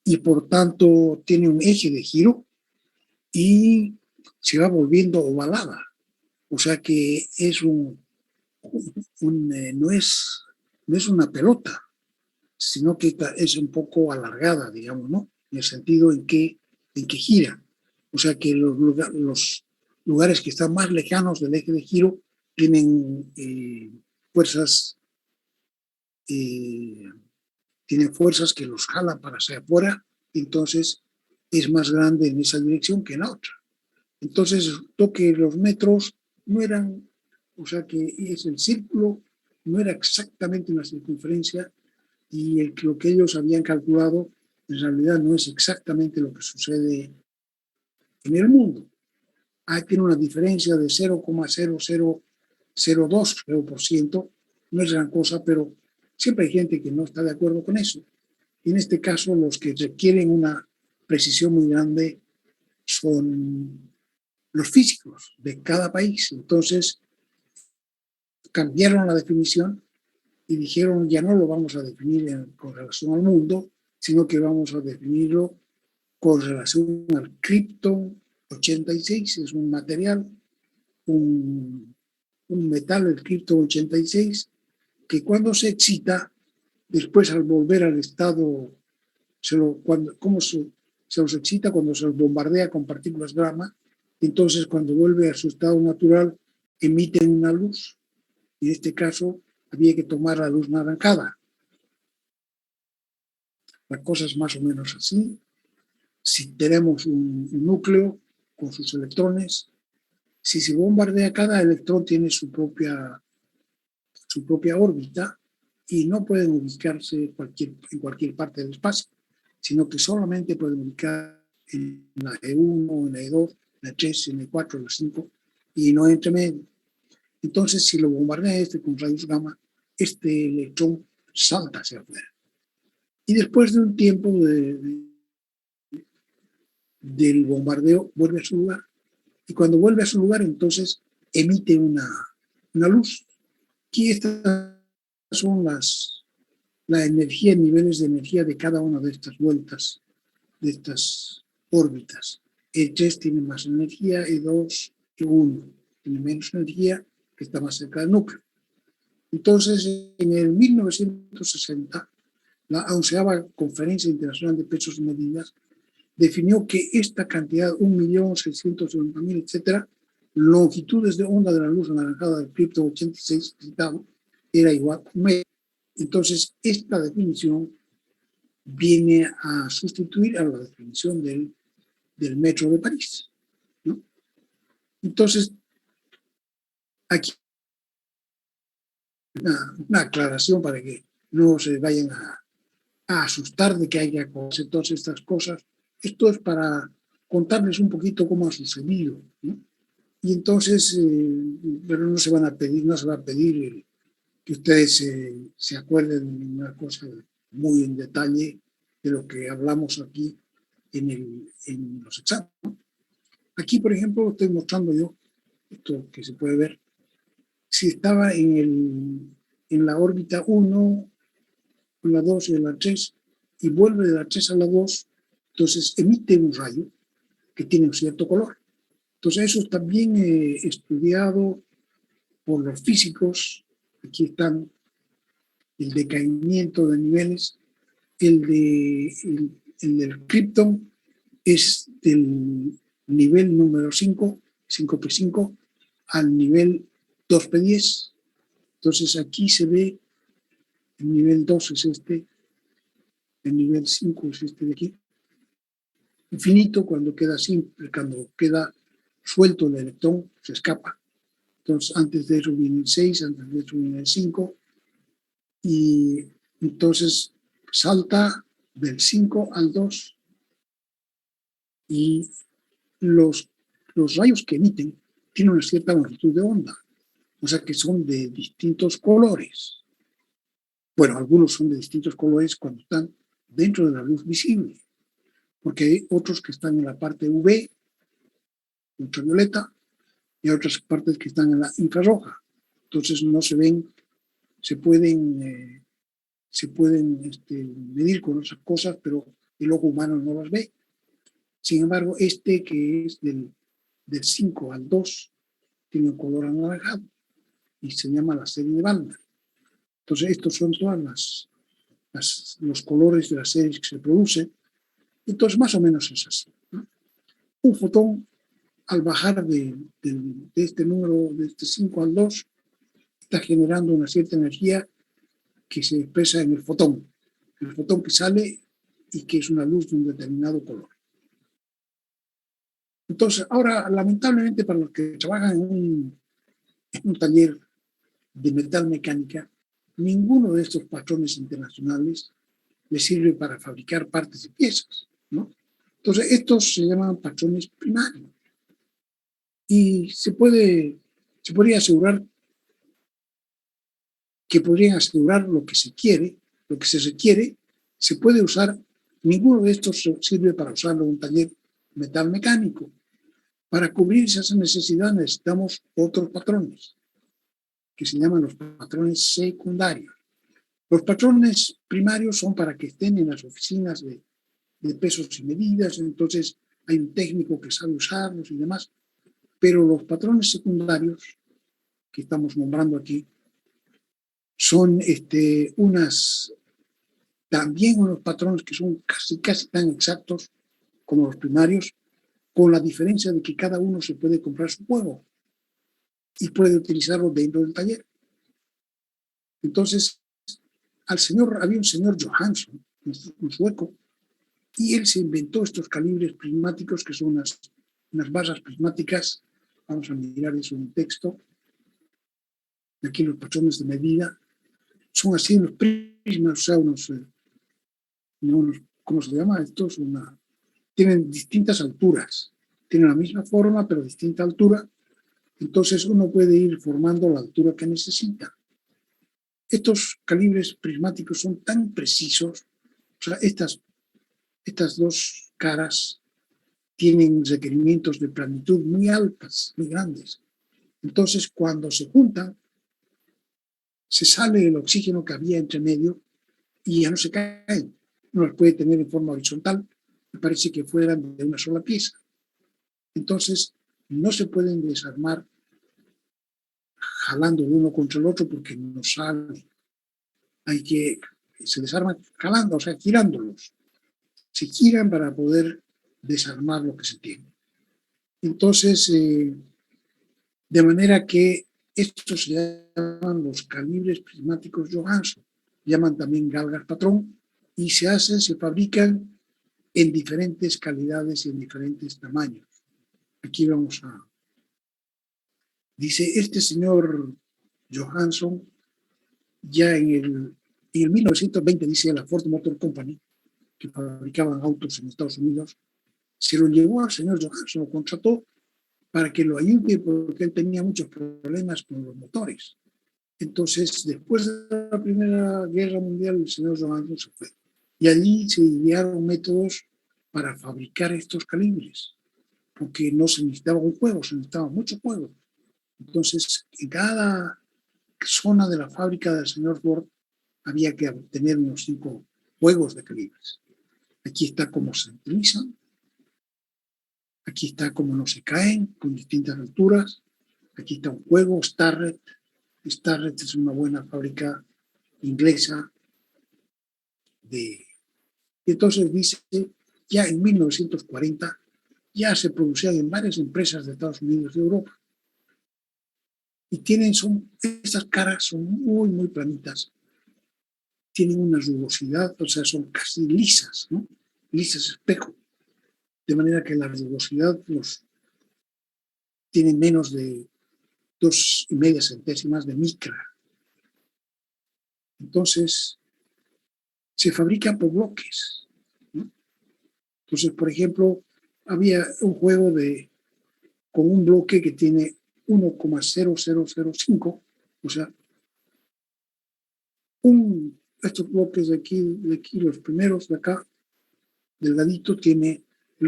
y por tanto tiene un eje de giro y se va volviendo ovalada. O sea que es no es una pelota, sino que es un poco alargada, digamos, ¿no? En el sentido en que gira. O sea que los lugares que están más lejanos del eje de giro tienen fuerzas que los jalan para hacia afuera, entonces es más grande en esa dirección que en la otra. Entonces, que los metros no eran, o sea que es el círculo, no era exactamente una circunferencia, y lo que ellos habían calculado en realidad no es exactamente lo que sucede en el mundo. Tiene una diferencia de 0,0002%, no es gran cosa, pero siempre hay gente que no está de acuerdo con eso. Y en este caso, los que requieren una precisión muy grande son los físicos de cada país. Entonces, cambiaron la definición y dijeron, ya no lo vamos a definir con relación al mundo, sino que vamos a definirlo con relación al Krypton 86, es un material, un metal, el Krypton 86, que cuando se excita, después al volver al estado, ¿cómo se los excita? Cuando se los bombardea con partículas gamma, entonces cuando vuelve a su estado natural, emiten una luz. En este caso, había que tomar la luz naranjada. La cosa es más o menos así. Si tenemos un núcleo con sus electrones, si se bombardea, cada electrón tiene su propia órbita y no pueden ubicarse en cualquier parte del espacio, sino que solamente pueden ubicar en la E1, en la E2, en la E3, en la E4, en la 5 y no entre medio. Entonces, si lo bombardea con rayos gamma, este electrón salta hacia afuera. Y después de un tiempo del bombardeo, vuelve a su lugar. Y cuando vuelve a su lugar, entonces emite una luz. Aquí estas son la energía, niveles de energía de cada una de estas vueltas, de estas órbitas. E3 tiene más energía, E2, E1 tiene menos energía, que está más cerca del núcleo. Entonces, en el 1960, la 11ª Conferencia Internacional de Pesos y Medidas definió que esta cantidad, 1.690.000, etcétera, longitudes de onda de la luz anaranjada del Krypton 86 citado, era igual a un metro. Entonces, esta definición viene a sustituir a la definición del metro de París, ¿no? Entonces, aquí una aclaración para que no se vayan a asustar de que haya todas estas cosas. Esto es para contarles un poquito cómo ha sucedido, ¿no? Y entonces, pero no se va a pedir que ustedes se acuerden de una cosa muy en detalle de lo que hablamos aquí en los exámenes, ¿no? Aquí, por ejemplo, estoy mostrando yo, esto que se puede ver, si estaba en la órbita 1, en la 2 y en la 3, y vuelve de la 3 a la 2, entonces emite un rayo que tiene un cierto color. Entonces eso está bien estudiado por los físicos. Aquí están el decaimiento de niveles. El del Krypton es del nivel número 5, 5p5, al nivel 2p10. Entonces aquí se ve el nivel 2 es este, el nivel 5 es este de aquí. Infinito, cuando queda simple, cuando queda suelto el electrón, se escapa. Entonces, antes de eso viene el 6, antes de eso viene el 5, y entonces salta del 5 al 2, y los rayos que emiten tienen una cierta longitud de onda, o sea que son de distintos colores. Bueno, algunos son de distintos colores cuando están dentro de la luz visible, porque hay otros que están en la parte UV, ultravioleta, y hay otras partes que están en la infrarroja. Entonces no se ven, se pueden medir con esas cosas, pero el ojo humano no las ve. Sin embargo, este que es del 5 al 2 tiene un color anaranjado y se llama la serie de Balmer. Entonces, estos son todas los colores de las series que se producen. Entonces, más o menos es así, ¿no? Un fotón, al bajar de este número, de este 5 al 2, está generando una cierta energía que se expresa en el fotón que sale y que es una luz de un determinado color. Entonces, ahora, lamentablemente, para los que trabajan en un taller de metal mecánica, ninguno de estos patrones internacionales les sirve para fabricar partes y piezas, ¿no? Entonces, estos se llaman patrones primarios. Y se podría asegurar que podrían asegurar lo que se quiere, lo que se requiere, se puede usar. Ninguno de estos sirve para usarlo en un taller metal mecánico. Para cubrir esas necesidades necesitamos otros patrones, que se llaman los patrones secundarios. Los patrones primarios son para que estén en las oficinas de pesos y medidas, entonces hay un técnico que sabe usarlos y demás, pero los patrones secundarios que estamos nombrando aquí son también unos patrones que son casi tan exactos como los primarios, con la diferencia de que cada uno se puede comprar su juego y puede utilizarlo dentro del taller. Entonces, había un señor Johansson, un sueco, y él se inventó estos calibres prismáticos que son unas barras prismáticas. Vamos a mirar eso en el texto. Aquí los patrones de medida son así unos prismas, o sea, unos ¿cómo se llama? Estos tienen distintas alturas, tienen la misma forma pero distinta altura, entonces uno puede ir formando la altura que necesita. Estos calibres prismáticos son tan precisos, o sea, estas dos caras tienen requerimientos de planitud muy altas, muy grandes. Entonces, cuando se juntan, se sale el oxígeno que había entre medio y ya no se caen. Uno las puede tener en forma horizontal, me parece que fueran de una sola pieza. Entonces, no se pueden desarmar jalando el uno contra el otro porque no sale. Se desarman jalando, o sea, girándolos. Se giran para poder desarmar lo que se tiene. Entonces, de manera que estos se llaman los calibres prismáticos Johansson, llaman también galgas patrón, y se fabrican en diferentes calidades y en diferentes tamaños. Aquí dice, este señor Johansson, ya en el 1920, dice la Ford Motor Company, que fabricaban autos en Estados Unidos, se lo llevó al señor Johansson, lo contrató para que lo ayude porque él tenía muchos problemas con los motores. Entonces, después de la Primera Guerra Mundial, el señor Johansson se fue. Y allí se idearon métodos para fabricar estos calibres, porque no se necesitaba un juego, se necesitaba mucho juego. Entonces, en cada zona de la fábrica del señor Ford había que tener unos 5 juegos de calibres. Aquí está cómo se utilizan, aquí está cómo no se caen, con distintas alturas. Aquí está un juego, Starrett. Starrett es una buena fábrica inglesa. Y entonces dice, ya en 1940, ya se producían en varias empresas de Estados Unidos y Europa. Y estas caras son muy, muy planitas. Tienen una rugosidad, o sea, son casi lisas, ¿no? Lisas espejo. De manera que la rugosidad tiene menos de 2,5 centésimas de micra. Entonces, se fabrica por bloques, ¿no? Entonces, por ejemplo, había un juego con un bloque que tiene 1,0005, o sea, estos bloques de aquí, los primeros de acá, el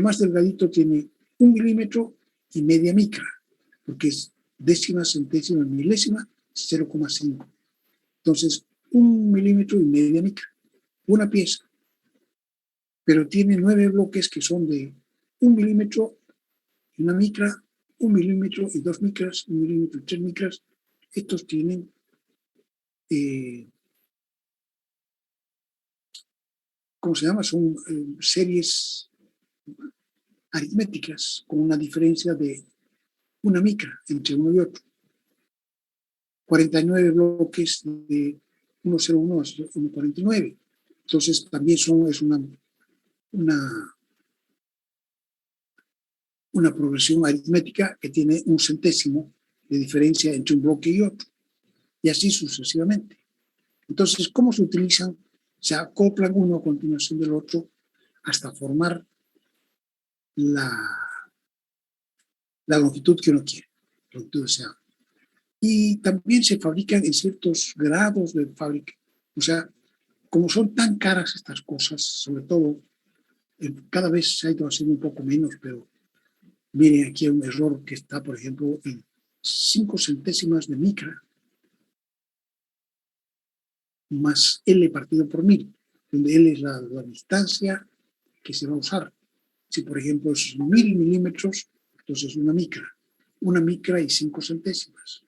más delgadito tiene 1 milímetro y media micra. porque es décima, centésima, milésima, 0,5. Entonces, 1 milímetro y media micra, una pieza. Pero tiene 9 bloques que son de 1 milímetro y una micra, 1 milímetro y 2 micras, 1 milímetro y 3 micras. Estos tienen ¿cómo se llama? Son series aritméticas con una diferencia de una micra entre uno y otro. 49 bloques de 1,01 a 1,49. Entonces también es una progresión aritmética que tiene un centésimo de diferencia entre un bloque y otro, y así sucesivamente. Entonces, ¿cómo se utilizan? Se acoplan uno a continuación del otro hasta formar la longitud que uno quiere, la longitud deseada. Y también se fabrican en ciertos grados de fábrica. O sea, como son tan caras estas cosas, sobre todo, cada vez se ha ido haciendo un poco menos, pero miren aquí hay un error que está, por ejemplo, en 5 centésimas de micra más L partido por 1000, donde L es la distancia que se va a usar. Si, por ejemplo, es 1000 milímetros, entonces una micra y 5 centésimas.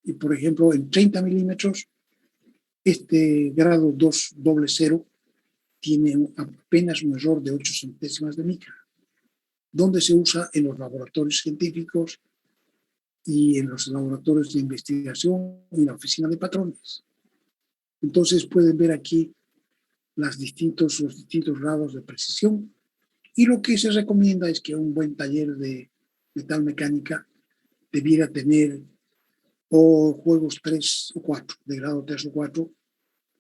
Y, por ejemplo, en 30 milímetros, este grado 2 doble cero tiene apenas un error de 8 centésimas de micra, donde se usa en los laboratorios científicos y en los laboratorios de investigación y en la oficina de patrones. Entonces pueden ver aquí los distintos grados de precisión, y lo que se recomienda es que un buen taller de metalmecánica debiera tener o juegos 3 o 4, de grado 3 o 4,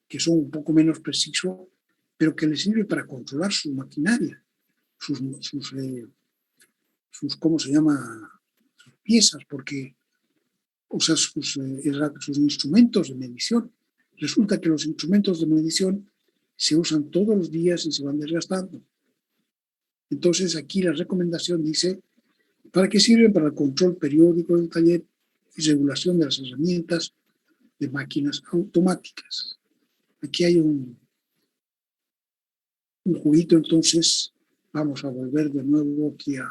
que son un poco menos precisos, pero que les sirve para controlar su maquinaria, sus ¿cómo se llama? Sus piezas, porque, o sea, sus instrumentos de medición. Resulta que los instrumentos de medición se usan todos los días y se van desgastando. Entonces, aquí la recomendación dice, ¿para qué sirven? Para el control periódico del taller y regulación de las herramientas de máquinas automáticas. Aquí hay un juguito, entonces vamos a volver de nuevo aquí a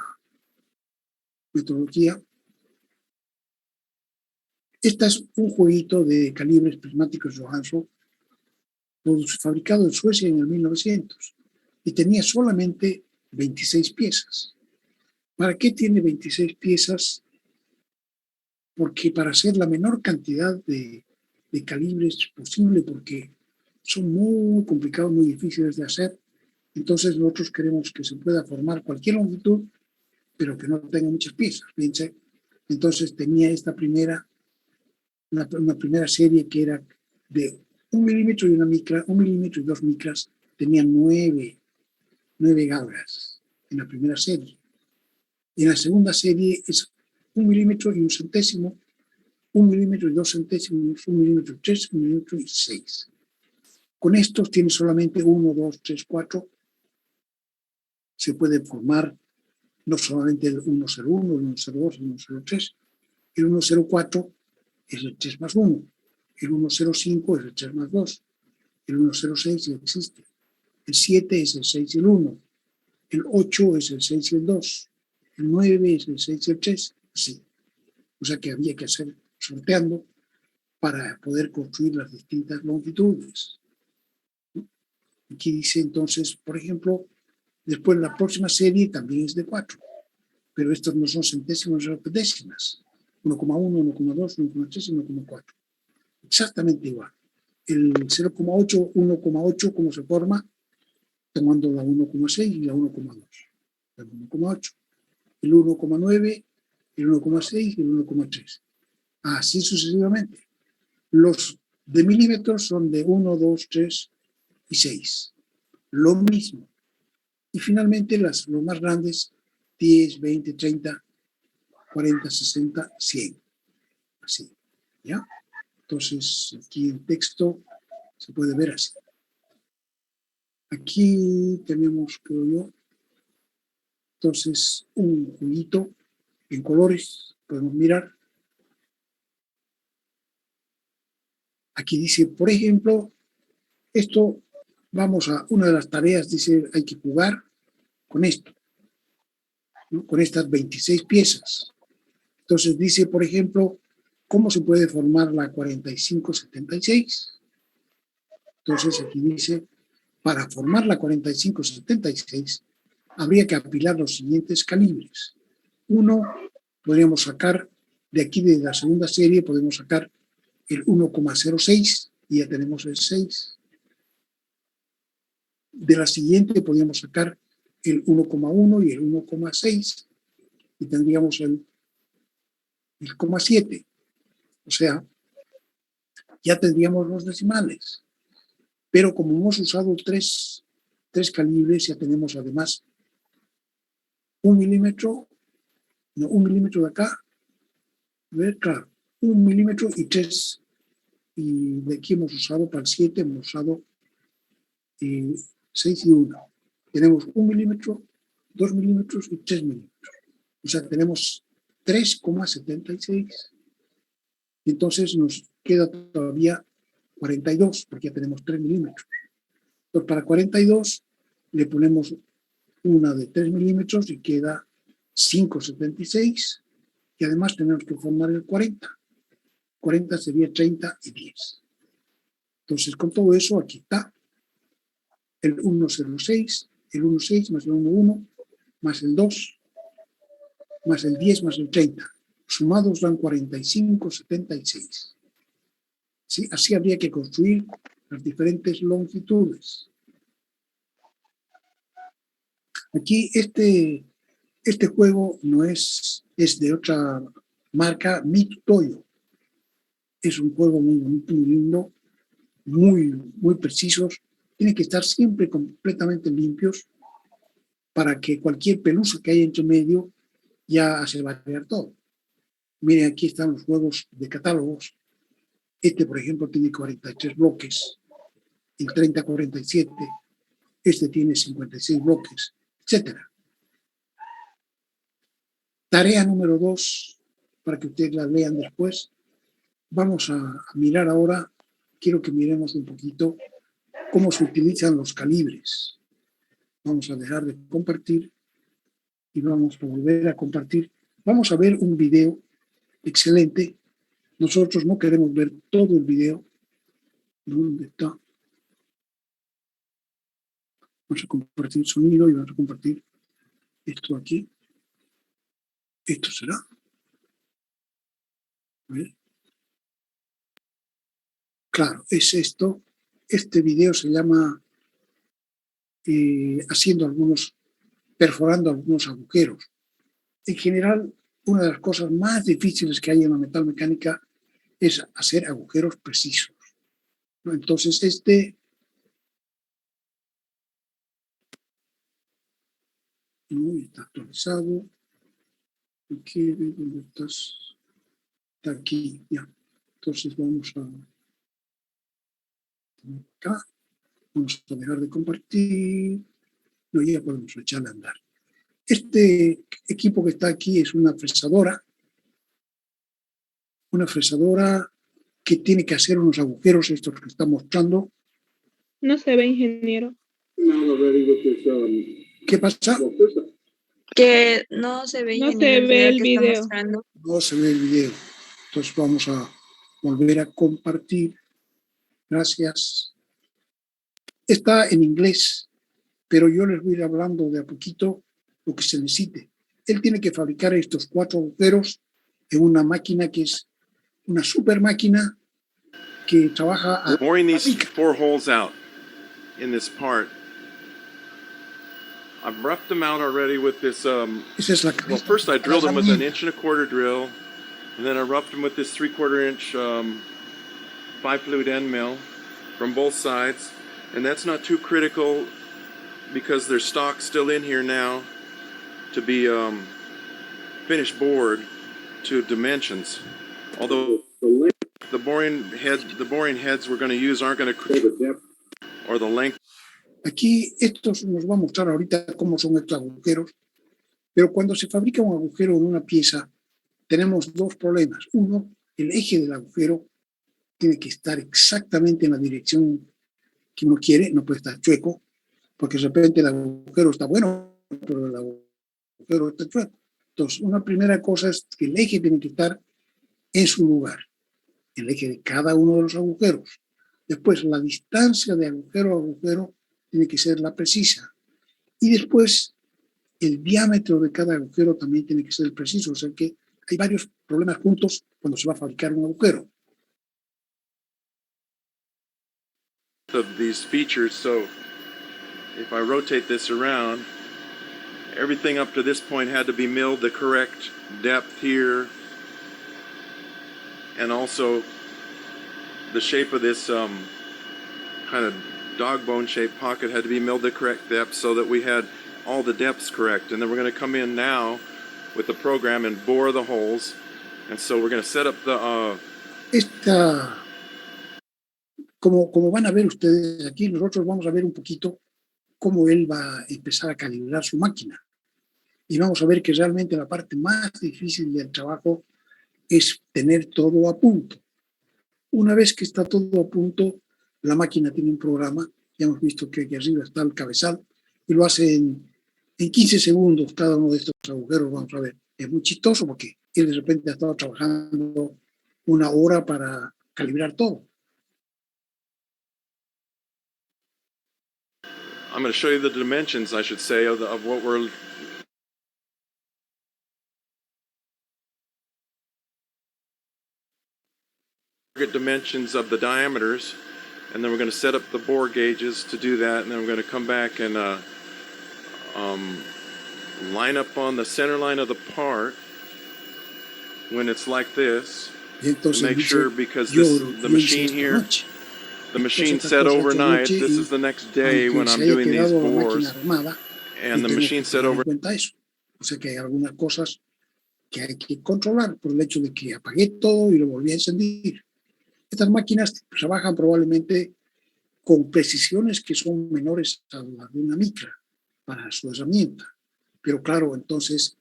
metodología. Este es un jueguito de calibres prismáticos Johansson, fabricado en Suecia en el 1900, y tenía solamente 26 piezas. ¿Para qué tiene 26 piezas? Porque para hacer la menor cantidad de calibres posible, porque son muy complicados, muy difíciles de hacer. Entonces nosotros queremos que se pueda formar cualquier longitud, pero que no tenga muchas piezas. Fíjense. Entonces tenía una primera serie que era de 1 milímetro y una micra, 1 milímetro y 2 micras, tenía 9 galgas en la primera serie. Y en la segunda serie es 1 milímetro y un centésimo, 1 milímetro y 2 centésimos, 1 milímetro y 3, 1 milímetro y 6. Con estos tiene solamente 1, 2, 3, 4. Se puede formar no solamente el 101, el 102, el 103. El 104 es el 3 más 1. El 105 es el 3 más 2. El 106 ya existe. El 7 es el 6 y el 1. El 8 es el 6 y el 2. El 9 es el 6 y el 3. Así. O sea que había que hacer sorteando para poder construir las distintas longitudes. Aquí dice entonces, por ejemplo, después la próxima serie también es de 4, pero estos no son centésimos, son décimas. 1,1, 1,2, 1,3 y 1,4. Exactamente igual. El 0,8, 1,8, ¿cómo se forma? Tomando la 1,6 y la 1,2. El 1,8. El 1,9, el 1,6 y el 1,3. Así sucesivamente. Los de milímetros son de 1, 2, 3 y 6. Lo mismo. Y finalmente los más grandes, 10, 20, 30, 40, 60, 100. Así. ¿Ya? Entonces, aquí el texto se puede ver así. Aquí tenemos, creo yo, entonces un juguito en colores, podemos mirar. Aquí dice, por ejemplo, esto, vamos a una de las tareas, dice, hay que jugar con esto, ¿no? Con estas 26 piezas. Entonces dice, por ejemplo, ¿cómo se puede formar la 4576? Entonces aquí dice, para formar la 4576 habría que apilar los siguientes calibres. Uno, podríamos sacar, de aquí de la segunda serie, podemos sacar el 1,06 y ya tenemos el 6. De la siguiente podríamos sacar el 1,1 y el 1,6 y tendríamos el 0,7. O sea, ya tendríamos los decimales. Pero como hemos usado tres calibres, ya tenemos además 1 milímetro, no, 1 milímetro de acá, a ver, claro, 1 milímetro y 3. Y de aquí hemos usado para el 7, hemos usado 6 y 1. Tenemos 1 milímetro, 2 milímetros y 3 milímetros. O sea, tenemos 3,76. Y entonces nos queda todavía 42, porque ya tenemos 3 milímetros. Entonces, para 42 le ponemos una de 3 milímetros y queda 5,76. Y además tenemos que formar el 40. 40 sería 30 y 10. Entonces, con todo eso, aquí está el 1,06, el 1,6 más el 1,1, más el 2, más el 10, más el 30. Sumados dan 45,76. ¿Sí? Así habría que construir las diferentes longitudes. Aquí este juego no es de otra marca, Mitutoyo. Es un juego muy bonito, muy lindo, muy precisos. Tienen que estar siempre completamente limpios para que cualquier pelusa que haya entre medio ya se va a variar todo. Miren, aquí están los juegos de catálogos. Este, por ejemplo, tiene 43 bloques, el 3047, este tiene 56 bloques, etc. Tarea número 2, para que ustedes la lean después. Vamos a mirar ahora, quiero que miremos un poquito cómo se utilizan los calibres. Vamos a dejar de compartir y vamos a volver a compartir. Vamos a ver un video excelente. Nosotros no queremos ver todo el video. ¿Dónde está? Vamos a compartir sonido y vamos a compartir esto aquí. Esto será. A ver. Claro, es esto. Este video se llama perforando algunos agujeros. En general, una de las cosas más difíciles que hay en la metalmecánica es hacer agujeros precisos, ¿no? Entonces, no está actualizado. Aquí, ¿dónde estás? Está aquí, ya. Entonces, vamos a acá. Vamos a dejar de compartir. No, ya podemos echarle a andar. Este equipo que está aquí es una fresadora que tiene que hacer unos agujeros, estos que está mostrando. No se ve, ingeniero. ¿Qué pasa? Que no se ve, No ingeniero, se ve el que está video. mostrando. No se ve el video. Entonces vamos a volver a compartir. Gracias. Está en inglés, pero yo les voy a ir hablando de a poquito lo que se necesite. Él tiene que fabricar estos 4 agujeros en una máquina que es una super máquina que trabaja a Boring these 4 holes out in this part. I've roughed them out already with this. Esa es la Well, first I drilled them with an 1.25 drill, and then I roughed them with this 3/4 inch 5 fluid end mill from both sides, and that's not too critical because there's stock still in here now to be finished bored to dimensions. Although the boring heads we're going to use aren't going to create the depth or the length. Aquí estos nos va a mostrar ahorita cómo son estos agujeros. Pero cuando se fabrica un agujero en una pieza, tenemos dos problemas. Uno, el eje del agujero tiene que estar exactamente en la dirección que uno quiere, no puede estar chueco, porque de repente el agujero está bueno, pero el agujero está chueco. Entonces, una primera cosa es que el eje tiene que estar en su lugar, el eje de cada uno de los agujeros. Después, la distancia de agujero a agujero tiene que ser la precisa. Y después, el diámetro de cada agujero también tiene que ser el preciso. O sea que hay varios problemas juntos cuando se va a fabricar un agujero. Of these features, so if I rotate this around, everything up to this point had to be milled the correct depth here, and also the shape of this kind of dog bone shaped pocket had to be milled the correct depth so that we had all the depths correct. And then we're going to come in now with the program and bore the holes, and so we're going to set up the Como van a ver ustedes aquí, nosotros vamos a ver un poquito cómo él va a empezar a calibrar su máquina. Y vamos a ver que realmente la parte más difícil del trabajo es tener todo a punto. Una vez que está todo a punto, la máquina tiene un programa, ya hemos visto que aquí arriba está el cabezal, y lo hace en 15 segundos cada uno de estos agujeros, vamos a ver. Es muy chistoso porque él de repente ha estado trabajando una hora para calibrar todo. I'm going to show you the dimensions, I should say, of what we're dimensions of the diameters, and then we're going to set up the bore gauges to do that, and then we're going to come back and line up on the center line of the part when it's like this. Entonces, Make sure, because the machine here, the machine set overnight. This is the next day when I'm doing these bores, and the machine set over. O sea que hay algunas cosas que hay que controlar por el hecho de que apagué todo y lo volví a encender. Estas máquinas trabajan probablemente con precisiones que son menores a las de una micra para su herramienta. Pero claro, entonces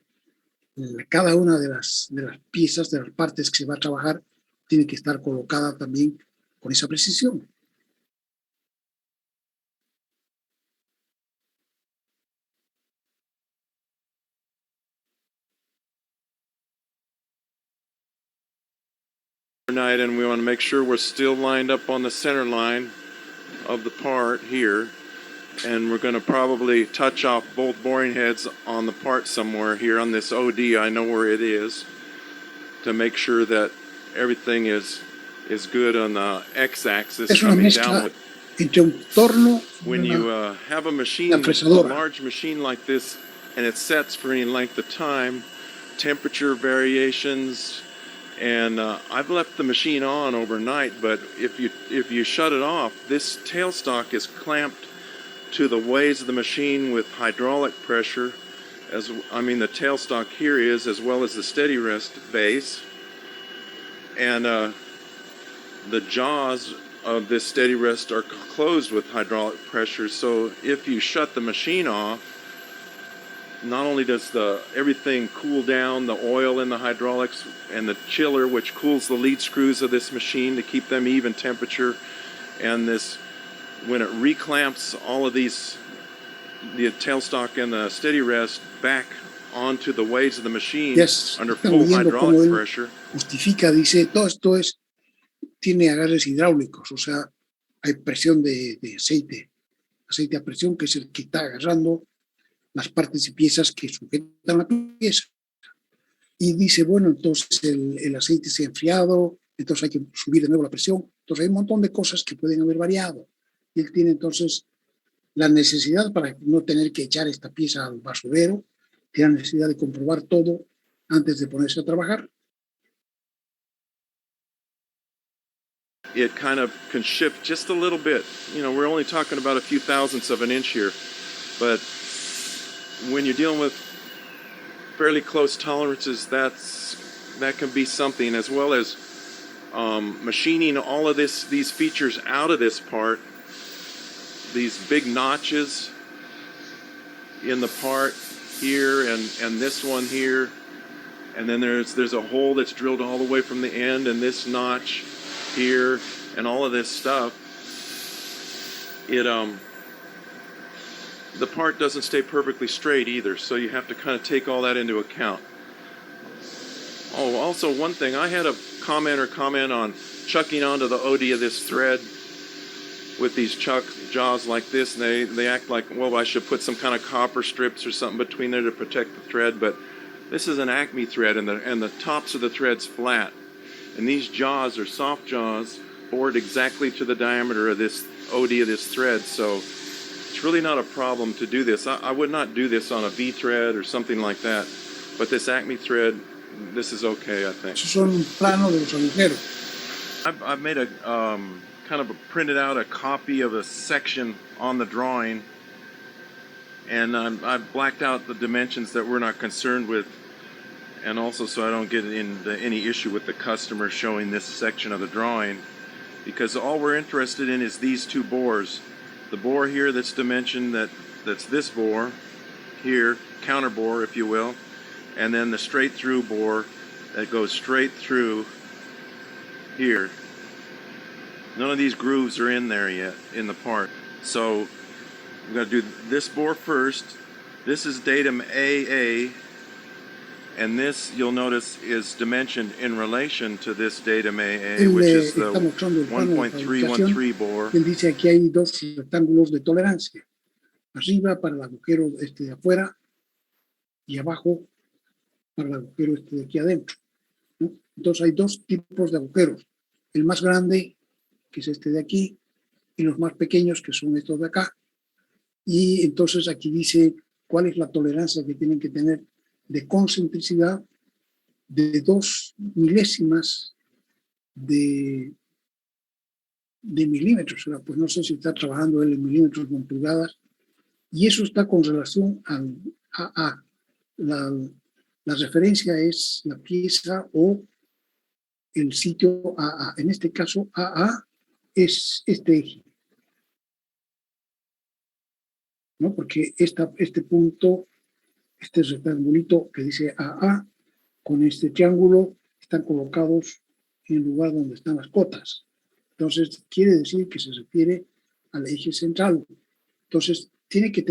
cada una de las piezas, de las partes que se va a trabajar, tiene que estar colocada también con esa precisión. Overnight, and we want to make sure we're still lined up on the center line of the part here, and we're going to probably touch off both boring heads on the part somewhere here on this OD. I know where it is, to make sure that everything is good on the x-axis coming down. Entre un torno, when you have a machine, a large machine like this, and it sets for any length of time, temperature variations. And I've left the machine on overnight, but if you shut it off, this tailstock is clamped to the ways of the machine with hydraulic pressure. The tailstock here is, as well as the steady rest base. And the jaws of this steady rest are closed with hydraulic pressure. So if you shut the machine off, not only does everything cool down, the oil in the hydraulics and the chiller, which cools the lead screws of this machine to keep them even temperature, and this, when it reclamps all of these, the tailstock and the steady rest back onto the ways of the machine under full hydraulic pressure. Justifica, dice, todo esto tiene agarres hidráulicos, o sea, hay presión de aceite a presión que es el que está agarrando las partes y piezas que sujetan la pieza. Y dice, bueno, entonces el aceite se ha enfriado, entonces hay que subir de nuevo la presión. Entonces hay un montón de cosas que pueden haber variado. Y él tiene entonces la necesidad, para no tener que echar esta pieza al basurero, tiene la necesidad de comprobar todo antes de ponerse a trabajar. It kind of can shift just a little bit. We're only talking about a few thousandths of an inch here, but when you're dealing with fairly close tolerances, that can be something, as well as machining all of these features out of this part. These big notches in the part here and this one here. And then there's a hole that's drilled all the way from the end, and this notch here, and all of this stuff. The part doesn't stay perfectly straight either, so you have to kind of take all that into account. Oh, also one thing, I had a commenter comment on chucking onto the OD of this thread with these chuck jaws like this, and they act like, well, I should put some kind of copper strips or something between there to protect the thread, but this is an Acme thread, and the tops of the thread's flat, and these jaws are soft jaws bored exactly to the diameter of this OD of this thread, so it's really not a problem to do this. I would not do this on a V thread or something like that, but this Acme thread, this is okay, I think. Esos son un plano de los agujeros. I've made a kind of printed out a copy of a section on the drawing, and I've blacked out the dimensions that we're not concerned with, and also so I don't get into any issue with the customer showing this section of the drawing, because all we're interested in is these two bores. The bore here that's dimensioned, that's this bore here, counter bore if you will, and then the straight through bore that goes straight through here. None of these grooves are in there yet in the part. So we're going to do this bore first. This is datum AA, and this, you'll notice, is dimensioned in relation to this datum AA, which is the 1.313 bore. Él dice aquí hay dos rectángulos de tolerancia. Arriba para el agujero de afuera y abajo para el agujero de aquí adentro, ¿no? Entonces hay dos tipos de agujeros. El más grande, que es este de aquí, y los más pequeños, que son estos de acá. Y entonces aquí dice cuál es la tolerancia que tienen que tener de concentricidad de 2 milésimas de milímetros. Pues no sé si está trabajando él en milímetros o en pulgadas. Y eso está con relación al AA. La referencia es la pieza o el sitio AA. En este caso, AA es este eje, ¿no? Porque este punto, este rectangulito que dice AA, con este triángulo, están colocados en el lugar donde están las cotas. Entonces, quiere decir que se refiere al eje central. Entonces, tiene que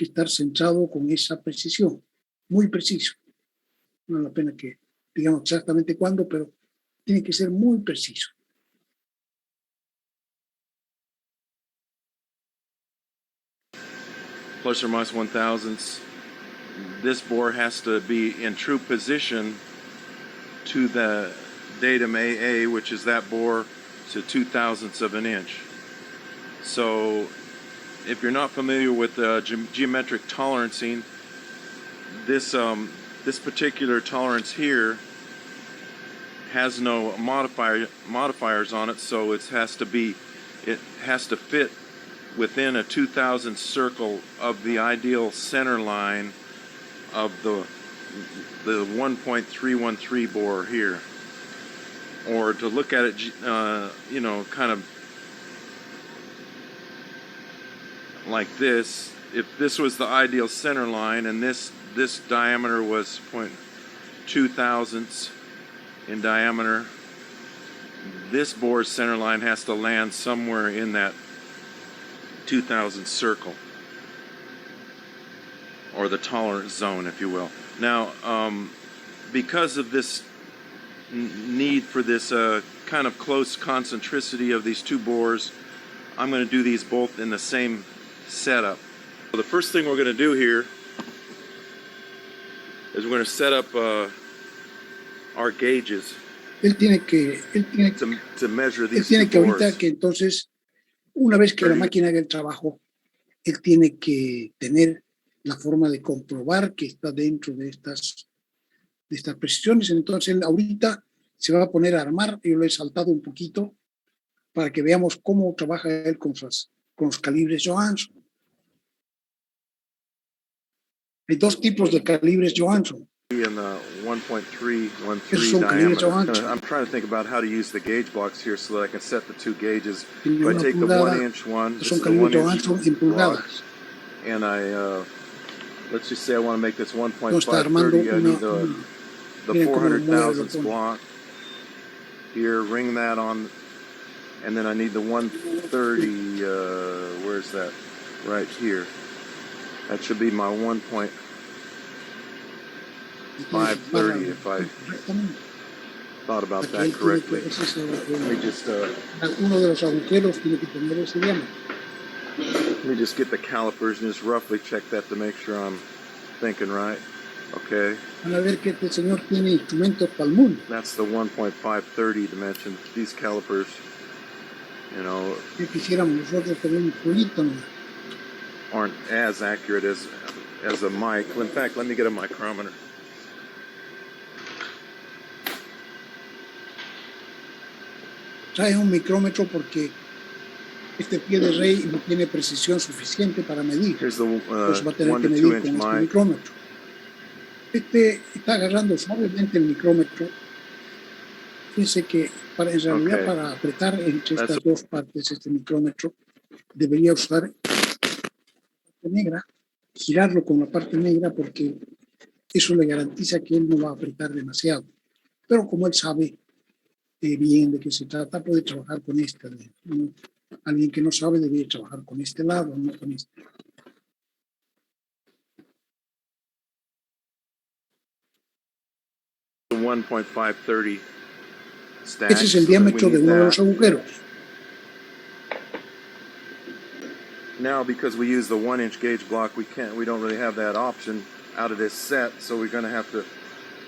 estar centrado con esa precisión, muy preciso. No vale la pena que digamos exactamente cuándo, pero tiene que ser muy preciso. Plus or minus 1/1000. This bore has to be in true position to the datum AA, which is that bore, to 0.002 of an inch. So if you're not familiar with geometric tolerancing, this particular tolerance here has no modifiers on it, so it has to fit within a 0.002 circle of the ideal center line of the 1.313 bore here. Or to look at it, kind of like this, if this was the ideal center line and this diameter was 0.002 in diameter, this bore's center line has to land somewhere in that 0.002 circle, or the tolerance zone, if you will. Now, because of this need for this kind of close concentricity of these two bores, I'm going to do these both in the same setup. So the first thing we're going to do here is we're going to set up our gauges to measure these two bores. Ahorita que entonces, una vez que la máquina haga el trabajo, él tiene que tener la forma de comprobar que está dentro de estas precisiones. Entonces, él ahorita se va a poner a armar. Yo lo he saltado un poquito para que veamos cómo trabaja él con los calibres Johansson. Hay dos tipos de calibres Johansson. In the 1.313 diameter. I'm trying to think about how to use the gauge blocks here so that I can set the two gauges. If I take the 1 inch one, this is the 1 inch block, and I let's just say I want to make this No está 1.530. armando I una, need the miren cómo lo mueve, 400 lo thousandths pone. block here, ring that on, and then I need the 130, where's that? Right here. That should be my 1.530 if I Correctamente. thought about Aquí that él tiene que, correctly. ese es Let me just uno de los agujeros tiene que tener ese diámetro. get the calipers and just roughly check that to make sure I'm thinking right. Okay, Van a ver que este señor tiene instrumentos para el mundo. that's the 1.530 dimension. These calipers, you know, Que quisiéramos nosotros tener un jueguito, ¿no? aren't as accurate as a mic. In fact, let me get a micrometer. Trae un micrómetro porque este pie de rey no tiene precisión suficiente para medir. Here's the Entonces va a tener 1 que to 2 medir inch con este mic. micrómetro. Este está agarrando suavemente el micrómetro. Fíjense que en realidad Okay. para apretar entre That's estas dos partes este micrómetro debería usar la parte negra, girarlo con la parte negra porque eso le garantiza que él no va a apretar demasiado. Pero como él sabe bien de qué se trata, puede trabajar con esta. ¿No? Alguien que no sabe debería trabajar con este lado, no con este. The 1.530 stack. Ese es el diámetro de uno de los agujeros. Now, because we use the 1 inch gauge block, we don't really have that option out of this set, so we're going to have to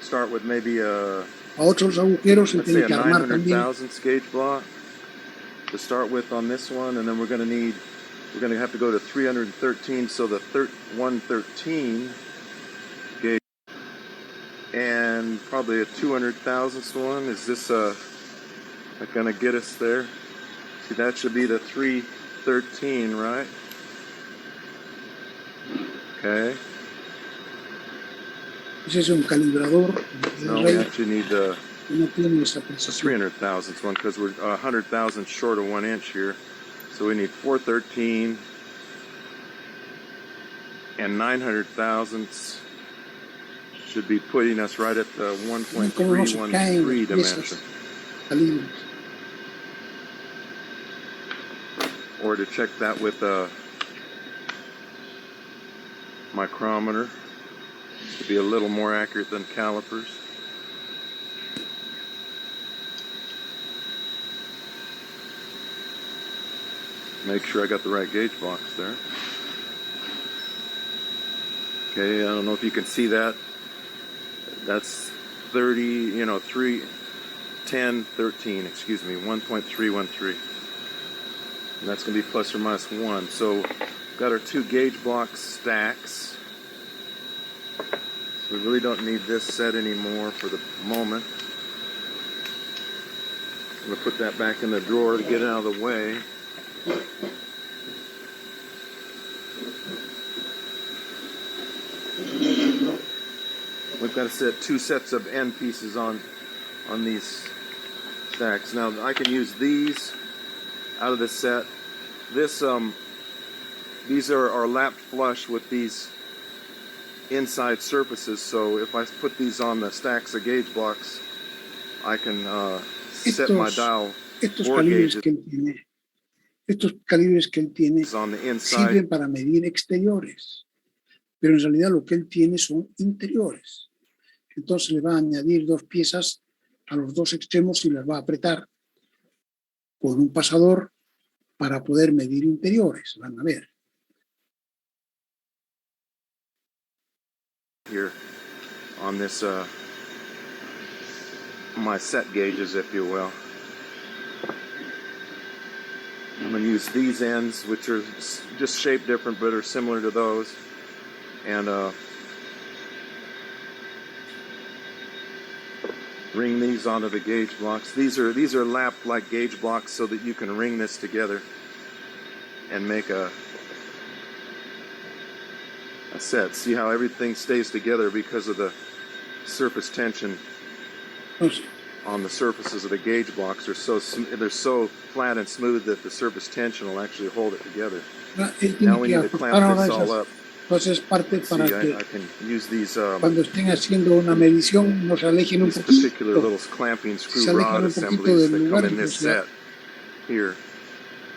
start with maybe a, A otros agujeros se let's say tiene a que armar 900 también. thousandths gauge block to start with on this one, and then we're going to have to go to 313, so the 113 gauge, and probably a 200 thousandths one. Is this going to get us there? See, that should be the 313, right? Okay. Ese es un calibrador de No, we rey actually need the que no tiene esa precisión. 300 thousandths one because we're 100 thousandths short of 1 inch here. So we need 413 and 900 thousandths should be putting us right at the Como no se caen 1.313 las dimension. piezas calibres. Or to check that with a micrometer to be a little more accurate than calipers. Make sure I got the right gauge box there. Okay, I don't know if you can see that. That's 30, 3, 10, 13, excuse me, 1.313. And that's going to be plus or minus 1. So we've got our two gauge block stacks. So we really don't need this set anymore for the moment. I'm going to put that back in the drawer to get it out of the way. We've got to set two sets of end pieces on these stacks. Now I can use these out of this set. These are lapped flush with these inside surfaces. So if I put these on the stacks of gauge blocks, I can set my dial Estos bore calibres gauges que él tiene, estos calibres que él tiene on the inside. sirven para medir exteriores, pero en realidad lo que él tiene son interiores. Entonces le va a añadir dos piezas a los dos extremos y las va a apretar con un pasador para poder medir interiores. Van a ver. Here on this my set gauges, if you will. I'm going to use these ends, which are just shaped different but are similar to those, and ring these onto the gauge blocks. These are lapped like gauge blocks so that you can ring this together and make a set. See how everything stays together because of the surface tension Entonces, on the surfaces of the gauge blocks. They're so flat and smooth that the surface tension will actually hold it together. él Now tiene we que need to ajustar clamp ahora this all esas, up. Entonces parte para See, que I can use these cuando estén haciendo una medición no se alejen un these particular poquito. little clamping Si se screw alejan rod un poquito assemblies del that come lugar, in this pues ya set here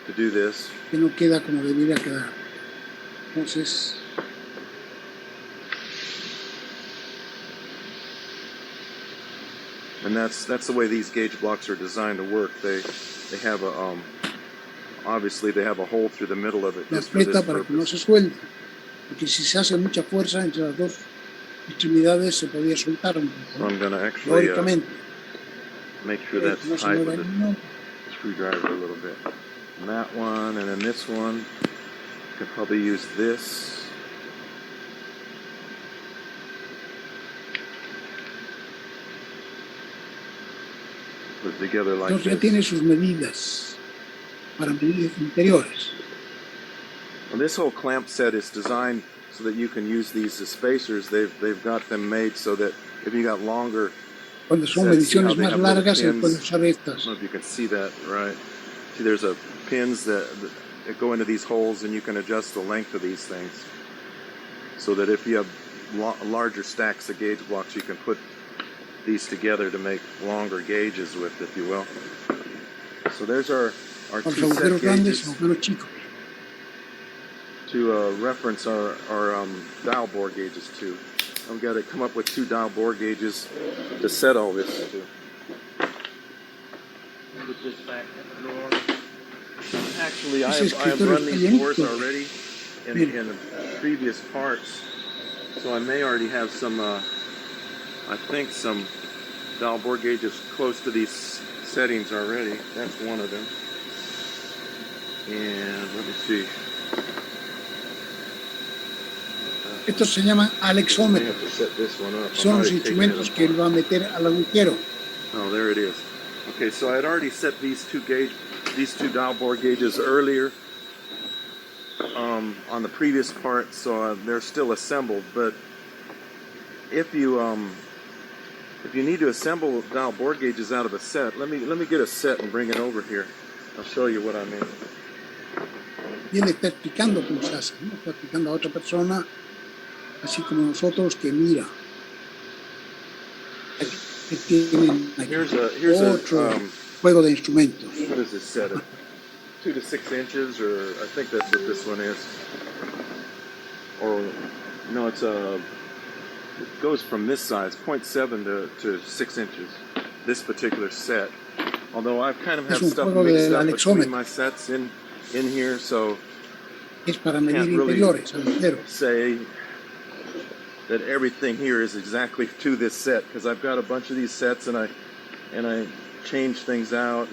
to do this. que no queda como debería quedar. Entonces, And that's the way these gauge blocks are designed to work. They have a obviously they have a hole through the middle of it le just for this aprieta para que no purpose. se suelte. Porque si se hace mucha fuerza entre las dos extremidades se podría soltar un poco, So ¿no? I'm gonna actually Teóricamente. make sure that's No se tight mueva with the ninguno. screwdriver a little bit. And that one, and then this one, I could probably use this. Put it together like Entonces ya tiene this. sus medidas para medidas interiores. Well, this whole clamp set is designed so that you can use these as spacers. They've got them made so that if you got longer, Cuando son Sets, see how mediciones they más have little largas se pins? puede usar I estas. don't know if you can see that right. See, there's a pins that go into these holes, and you can adjust the length of these things so that if you have larger stacks of gauge blocks, you can put these together to make longer gauges with, if you will. So there's our Los two set agujeros grandes y gauges agujeros chicos. to reference our dial bore gauges too. I've got to come up with two dial bore gauges to set all this to. Put this back in the drawer. Actually, I Ese have escritorio run está these bores llenito. already Mire. in previous parts, so I may already have some, I think some dial bore gauges close to these settings already. That's one of them. And let me see. Estos se llaman I may alexómetros. have to set this one up. I'm Son los already taking it instrumentos que él apart. va a meter al agujero. Oh, there it is. Okay, so I had already set these two dial bore gauges earlier on the previous part, so they're still assembled. But if you need to assemble dial bore gauges out of a set, let me get a set and bring it over here. I'll show you what I mean. Y él está explicando cómo se hace, ¿no? Está explicando a otra persona, así como nosotros, que mira, que tienen aquí Here's otro a juego de instrumentos. what is this set of 2 to 6 inches, or I think that's what this one is. Or no, it goes from this size, 0.7 to 6 inches. This particular set. Although I've kind of Es have un stuff juego mixed del up between alexómetro. my sets in here, so Es para medir Can't really- interiores, agujeros. say that everything here is exactly to this set, because I've got a bunch of these sets and I change things out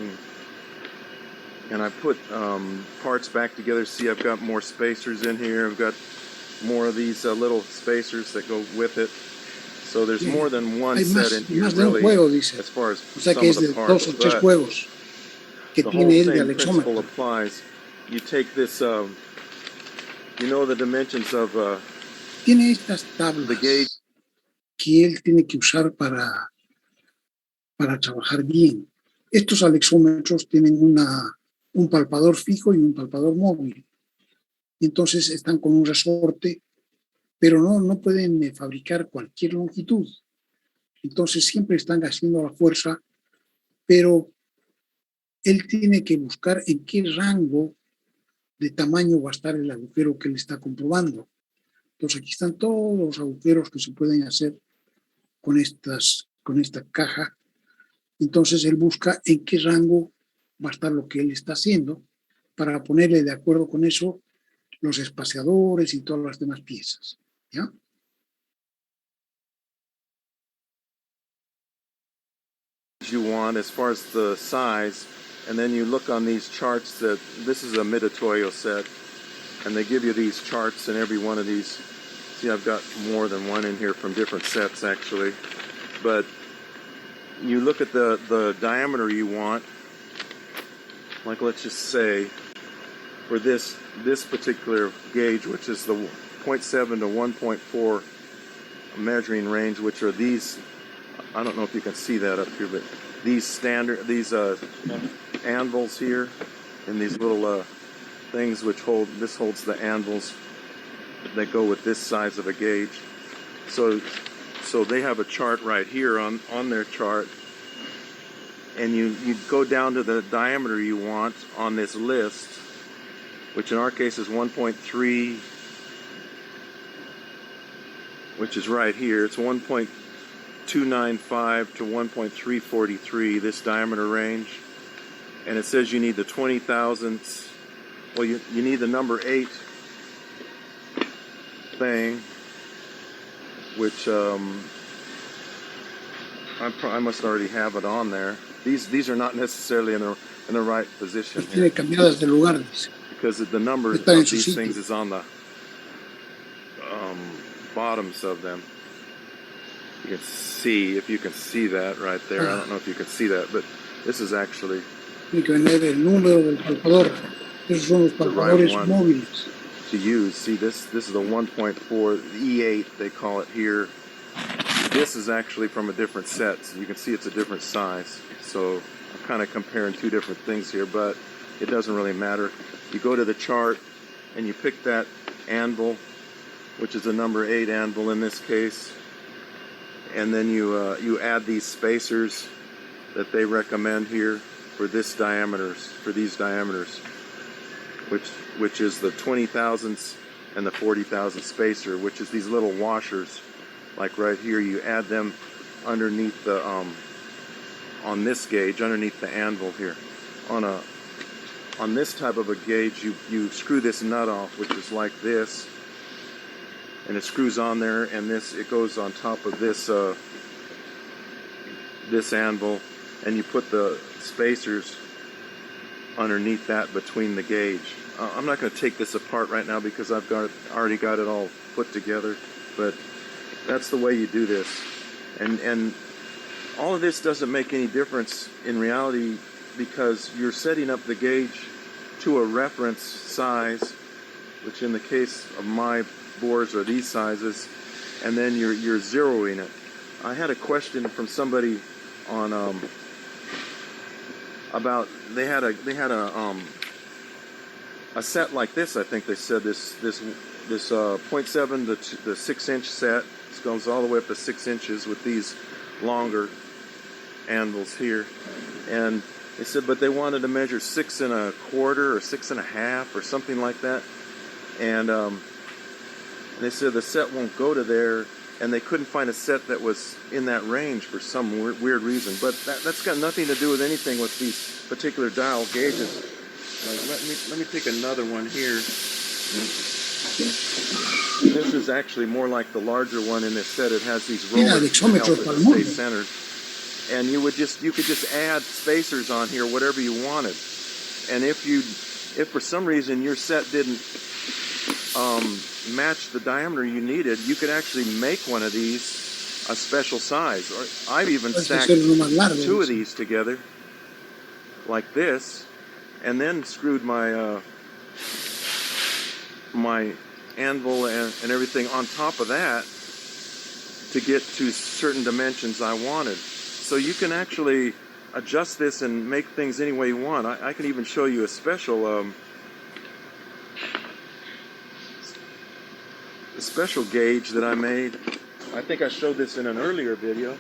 and I put parts back together. See, I've got more spacers in here. I've got more of these little spacers that go with it. So there's Sí. more than one Hay set in here, más de un really, juego, dice. as far as O sea some que of es de the 2 parts. o 3 But juegos que the whole tiene él de same principle alexómetro. applies. You take this, you know, the dimensions of Tiene estas the tablas gauge. que él tiene que usar para trabajar bien. Estos alexómetros tienen un palpador fijo y un palpador móvil. Entonces están con un resorte, pero no pueden fabricar cualquier longitud. Entonces siempre están haciendo la fuerza, pero él tiene que buscar en qué rango de tamaño va a estar el agujero que él está comprobando. Entonces aquí están todos los agujeros que se pueden hacer con esta caja. Entonces él busca en qué rango va a estar lo que él está haciendo para ponerle de acuerdo con eso los espaciadores y todas las demás piezas. ¿Ya? You want as far as the size, and then you look on these charts that this is a Midatoyo set, and they give you these charts in every one of these. See, I've got more than one in here from different sets actually, but you look at the diameter you want. Like, let's just say for this particular gauge, which is the 0.7 to 1.4 measuring range, which are these, I don't know if you can see that up here, but these anvils here, and these little things which holds the anvils that go with this size of a gauge. So they have a chart right here on their chart, and you go down to the diameter you want on this list, which in our case is 1.3, which is right here. It's 1.295 to 1.343, this diameter range. And it says you need the 20 thousandths. Well, you need the number 8 thing, which I must already have it on there. These are not necessarily in the right position here, Tiene cambiadas de lugar, dice. because the number of Están en su these sitio. things is on the bottoms of them. You can see, if you can see that right there. I don't know if you can see that, but this is actually Tiene que venir el número del palpador. Esos son los palpadores one. móviles. to use. See, this is the 1.4 E8, they call it here. This is actually from a different set. So you can see it's a different size. So I'm kind of comparing two different things here, but it doesn't really matter. You go to the chart and you pick that anvil, which is a number 8 anvil in this case, and then you add these spacers that they recommend here for these diameters, which is the 20 thousandths and the 40 thousandth spacer, which is these little washers. Like right here, you add them underneath the on this gauge, underneath the anvil here. On this type of a gauge, you screw this nut off, which is like this, and it screws on there, and it goes on top of this this anvil, and you put the spacers underneath that between the gauge. I'm not going to take this apart right now because I've already got it all put together, but that's the way you do this. And all of this doesn't make any difference in reality because you're setting up the gauge to a reference size, which in the case of my bores are these sizes, and then you're zeroing it. I had a question from somebody on about they had a set like this. I think they said this 0.7 to the 6-inch set. This goes all the way up to 6 inches with these longer anvils here, and they said, but they wanted to measure 6 1/4 or 6 1/2 or something like that, and they said the set won't go to there, and they couldn't find a set that was in that range for some weird reason. But that's got nothing to do with anything with these particular dial gauges. Like, let me take another one here. This is actually more like the larger one in this set. It has these rollers to help it stay centered. And you could just add spacers on here, whatever you wanted. And if for some reason your set didn't match the diameter you needed, you could actually make one of these a special size. Or I've even stacked 2 of these together like this, and then screwed my my anvil and everything on top of that to get to certain dimensions I wanted. So you can actually adjust this and make things any way you want. I can even show you a special gauge that I made. I think I showed this in an earlier video,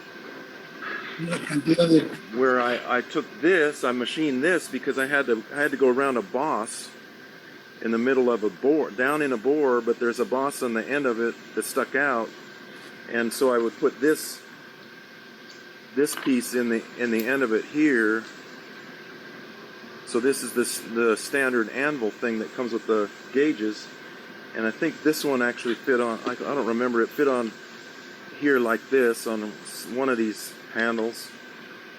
where I took this, I machined this because I had to go around a boss in the middle of a bore, down in a bore, but there's a boss on the end of it that stuck out, and so I would put this piece in the end of it here. So this is the standard anvil thing that comes with the gauges, and I think this one actually fit on, I don't remember, it fit on here like this on one of these handles,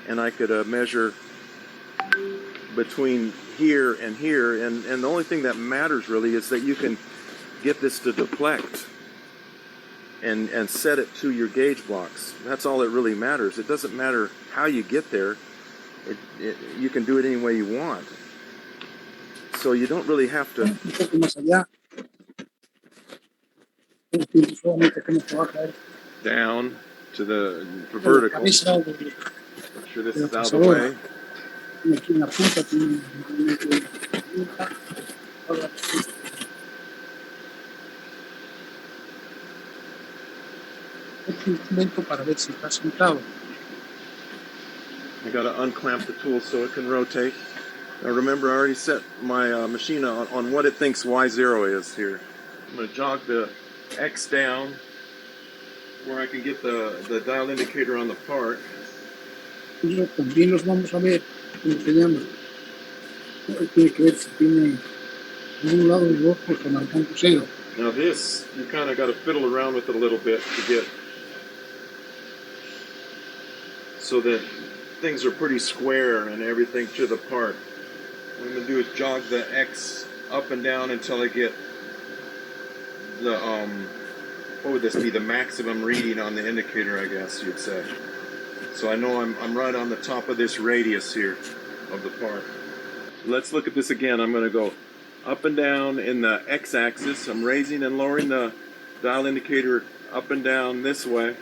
and I could measure between here, and the only thing that matters really is that you can get this to deflect and set it to your gauge blocks. That's all that really matters. It doesn't matter how you get there. You can do it any way you want. So you don't really have to. Down to the vertical. Make sure this is out of the way. este instrumento para ver si está sentado. I gotta unclamp the tool so it can rotate. Now remember, I already set my machine on what it thinks Y0 is here. I'm gonna jog the X down where I can get the dial indicator on the part. Eso también los vamos a ver, ¿cómo se llama? Tiene que ver si tiene de un lado y del otro está marcando cero. Now this, you kind of got to fiddle around with it a little bit to get so that things are pretty square and everything to the part. What I'm going to do is jog the X up and down until I get the, what would this be, the maximum reading on the indicator, I guess you'd say. So I know I'm right on the top of this radius here of the part. Let's look at this again. I'm going to go up and down in the X-axis. I'm raising and lowering the dial indicator up and down this way,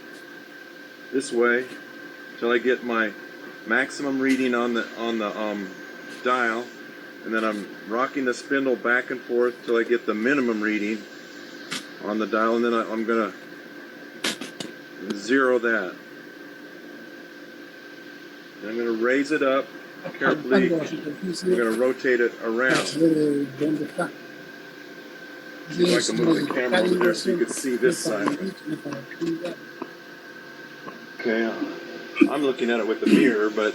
till I get my maximum reading on the dial, and then I'm rocking the spindle back and forth till I get the minimum reading on the dial, and then I'm gonna zero that. And I'm gonna raise it up carefully. Palpando la superficie I'm gonna rotate it para around. saber dónde está. See if I can move the camera over there so you can see this side. Okay, I'm looking at it with the mirror, but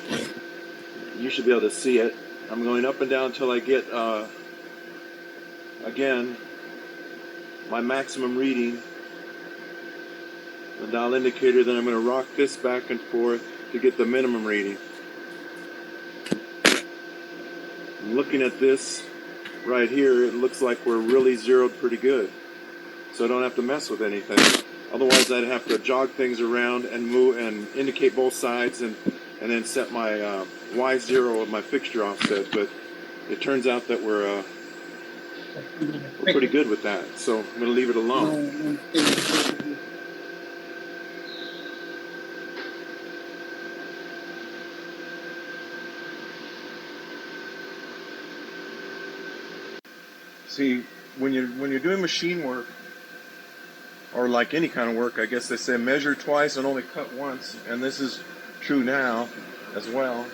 you should be able to see it. I'm going up and down until I get, again, my maximum reading, the dial indicator. Then I'm going to rock this back and forth to get the minimum reading. I'm looking at this right here. It looks like we're really zeroed pretty good, so I don't have to mess with anything. Otherwise, I'd have to jog things around and move and indicate both sides and then set my Y0 of my fixture offset. But it turns out that we're pretty good with that. So I'm going to leave it alone. See, when you're doing machine work, or like any kind of work, I guess they say measure twice and only cut once, and this is true now as well.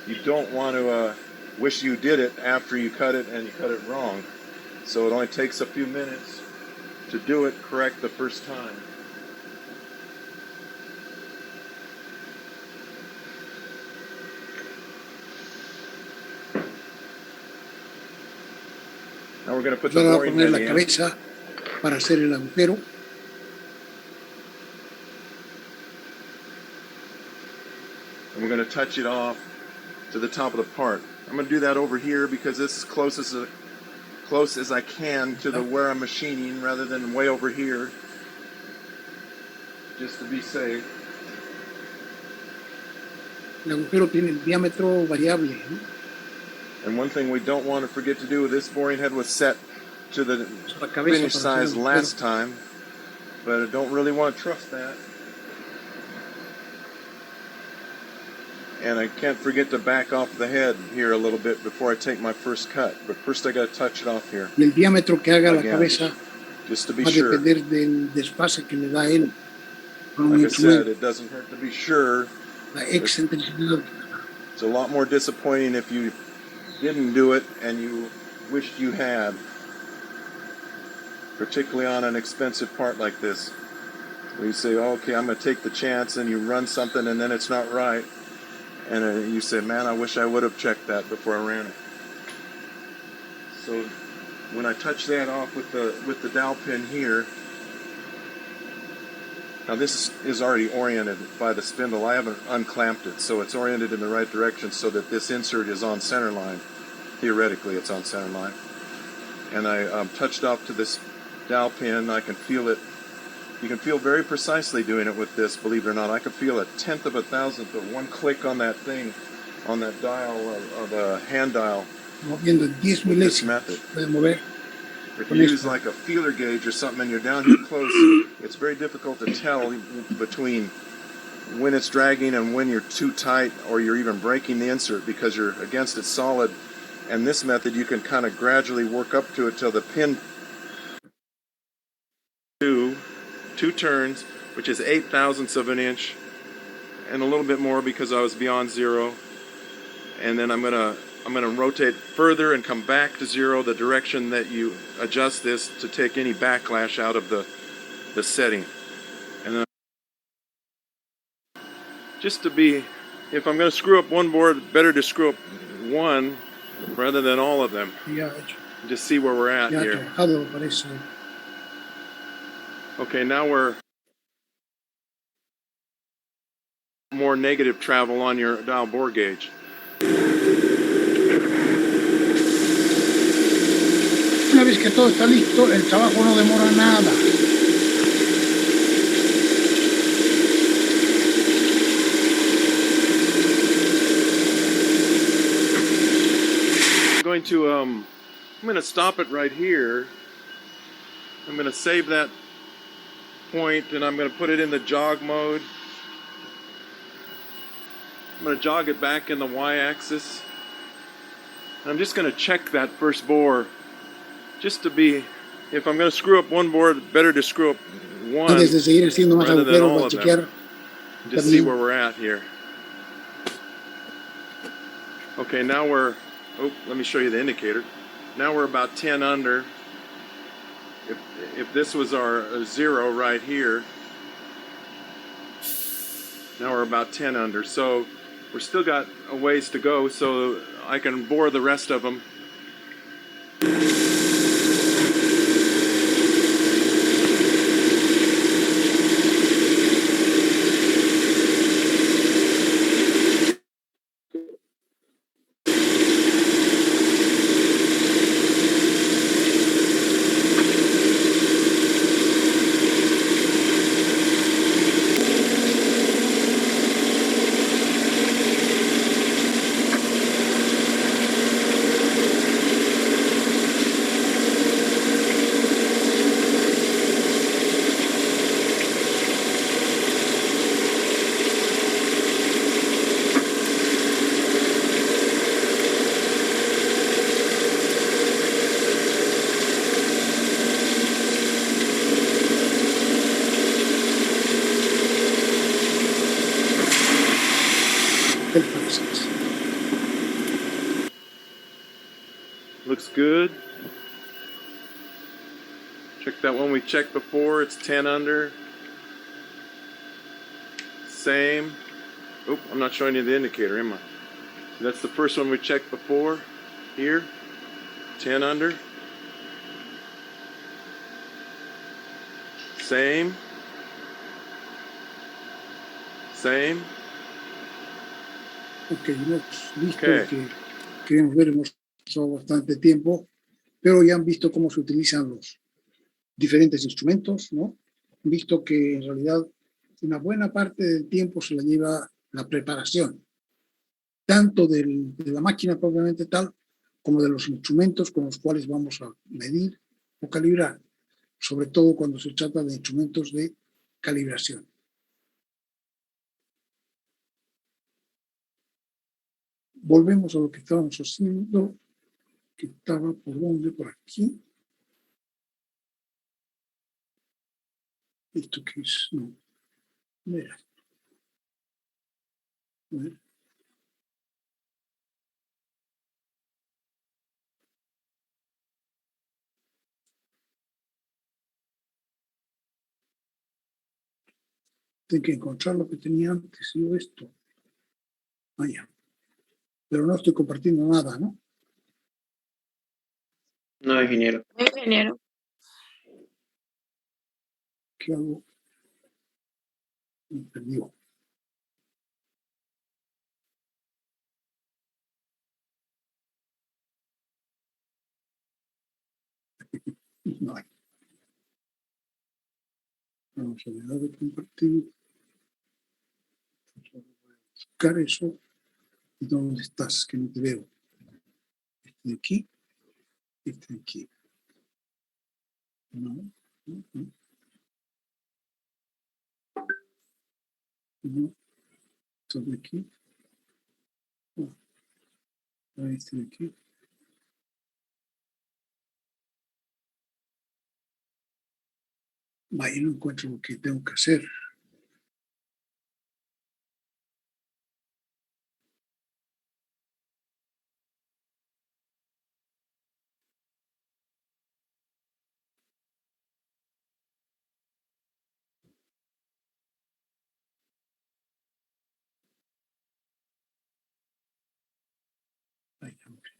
You don't want to wish you did it after you cut it and you cut it wrong. So it only takes a few minutes to do it correct the first time. Now we're going to put the Ahora va a boring poner head la in. cabeza para hacer el agujero. And we're going to touch it off to the top of the part. I'm going to do that over here because it's as close as I can to the where I'm machining rather than way over here, just to be safe. El agujero tiene el diámetro variable, ¿no? And one thing we don't want to forget to do, this boring head was set to the La cabeza finished para hacer size el agujero. last time, but I don't really want to trust that. And I can't forget to back off the head here a little bit before I take my first cut. But first I got to touch it off here, Y el diámetro que haga la Again, cabeza just to be va a sure. depender del desfase que le da él con un Like I said, instrumento, it doesn't hurt to be sure. la excentricidad. It's a lot more disappointing if you didn't do it and you wished you had, particularly on an expensive part like this, where you say, oh, okay, I'm going to take the chance, and you run something and then it's not right, and you say, man, I wish I would have checked that before I ran it. So when I touch that off with the dowel pin here, now this is already oriented by the spindle. I haven't unclamped it, so it's oriented in the right direction so that this insert is on center line. Theoretically, it's on center line. And I touched off to this dowel pin. I can feel it. You can feel very precisely doing it with this, believe it or not. I could feel a tenth of a thousandth of one click on that thing, on that dial, or the hand dial Moviendo 10 with this milésimas. method. Puede mover. If you use like a feeler gauge or something and you're down here close, it's very difficult to tell between when it's dragging and when you're too tight or you're even breaking the insert because you're against it solid. And this method, you can kind of gradually work up to it till the pin to 2 turns, which is 8 thousandths of an inch, and a little bit more because I was beyond 0. And then I'm gonna rotate further and come back to 0, the direction that you adjust this to take any backlash out of the setting. And then just to be, if I'm gonna screw up one board, better to screw up one rather than all of them. Ya, Just see where we're at ya he here. trabajado para eso. Okay, now we're more negative travel on your dial bore gauge. Una vez que todo está listo, el trabajo no demora nada. I'm going to stop it right here. I'm going to save that point and I'm going to put it in the jog mode. I'm going to jog it back in the y-axis. I'm just going to check that first bore just to be, if I'm going to screw up one board, better to screw up one Antes de seguir haciendo más rather than agujeros, all voy a of them. chequear Just see también. where we're at here. Okay, now we're, let me show you the indicator. Now we're about 10 under. If this was our 0 right here, now we're about 10 under. So we're still got a ways to go, so I can bore the rest of them. Looks good. Check that one we checked before. It's 10 under. Same. Oh, I'm not showing you the indicator, am I? That's the first one we checked before. Here. 10 under. Same. Same. Ok, hemos visto Ok. lo que queremos ver, hemos pasado bastante tiempo, pero ya han visto cómo se utilizan los diferentes instrumentos, ¿no? Han visto que en realidad una buena parte del tiempo se la lleva la preparación, tanto de la máquina propiamente tal, como de los instrumentos con los cuales vamos a medir o calibrar, sobre todo cuando se trata de instrumentos de calibración. Volvemos a lo que estábamos haciendo, que estaba por dónde, por aquí. ¿Esto qué es? No. Mira. A ver. Tengo que encontrar lo que tenía antes, yo esto. Vaya. Pero no estoy compartiendo nada, ¿no? No, ingeniero. Ingeniero. ¿Qué hago? Me perdió. No hay. Vamos a dejar de compartir. Buscar eso. ¿Y dónde estás? Que no te veo. Este de aquí. Este de aquí. No. No. No. No. Esto de aquí. No. Este de aquí. Vaya, no encuentro lo que tengo que hacer. Vaya, hombre.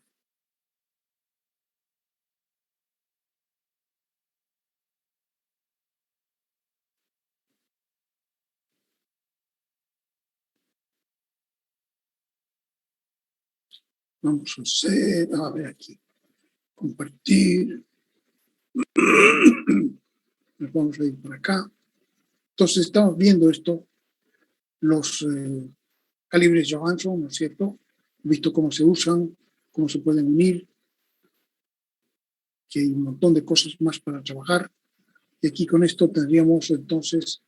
Vamos a hacer, a ver aquí, compartir. Nos vamos a ir por acá. Entonces estamos viendo esto, los calibres Johansson, ¿no es cierto? He visto cómo se usan, cómo se pueden unir, que hay un montón de cosas más para trabajar. Y aquí con esto tendríamos entonces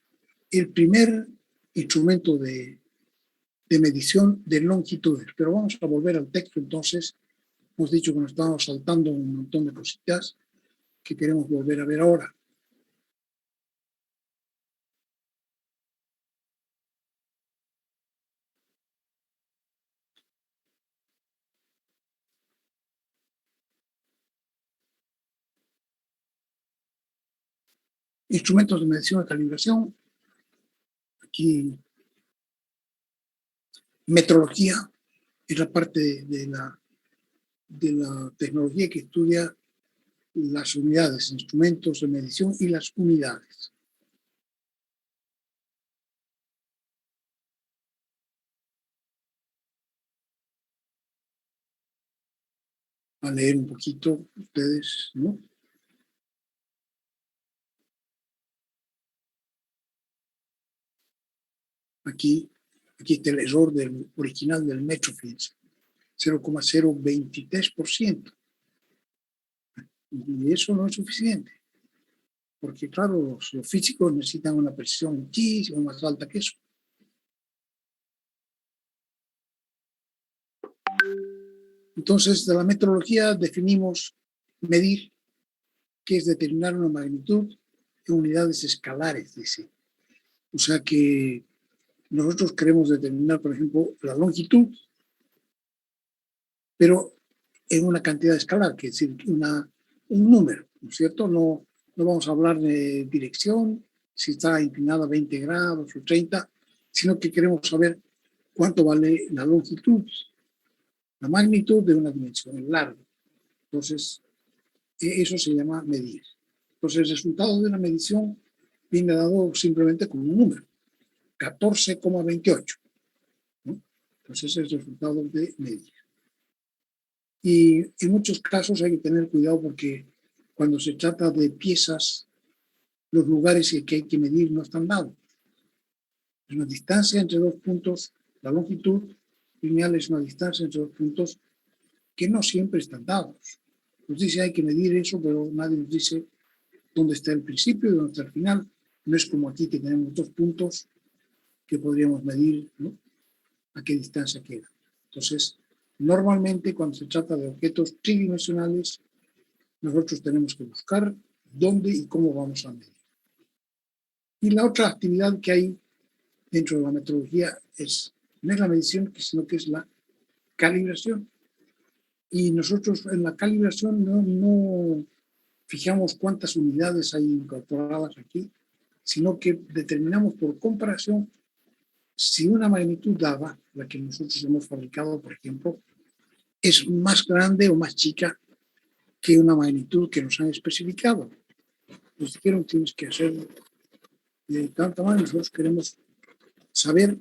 el primer instrumento de medición de longitudes. Pero vamos a volver al texto entonces. Hemos dicho que nos estábamos saltando un montón de cositas que queremos volver a ver ahora. Instrumentos de medición de calibración. Aquí metrología es la parte de la tecnología que estudia las unidades, instrumentos de medición y las unidades. A leer un poquito ustedes, ¿no? Aquí está el error original del metro, fíjense, 0,023%. Y eso no es suficiente, porque claro, los físicos necesitan una precisión muchísimo más alta que eso. Entonces, de la metrología definimos medir, que es determinar una magnitud en unidades escalares, dice. O sea que nosotros queremos determinar, por ejemplo, la longitud, pero en una cantidad escalar, que es decir, un número, ¿no es cierto? No vamos a hablar de dirección, si está inclinada a 20 grados o 30, sino que queremos saber cuánto vale la longitud, la magnitud de una dimensión, el largo. Entonces, eso se llama medir. Entonces, el resultado de la medición viene dado simplemente como un número, 14,28. ¿No? Entonces, es el resultado de medir. Y en muchos casos hay que tener cuidado porque cuando se trata de piezas, los lugares que hay que medir no están dados. Es una distancia entre dos puntos, la longitud lineal es una distancia entre dos puntos que no siempre están dados. Nos dice hay que medir eso, pero nadie nos dice dónde está el principio y dónde está el final. No es como aquí que tenemos dos puntos que podríamos medir, ¿no? A qué distancia queda. Entonces, normalmente cuando se trata de objetos tridimensionales, nosotros tenemos que buscar dónde y cómo vamos a medir. Y la otra actividad que hay dentro de la metrología no es la medición, sino que es la calibración. Y nosotros en la calibración no fijamos cuántas unidades hay incorporadas aquí, sino que determinamos por comparación si una magnitud dada, la que nosotros hemos fabricado, por ejemplo, es más grande o más chica que una magnitud que nos han especificado. Nos dijeron tienes que hacer de tal tamaño, nosotros queremos saber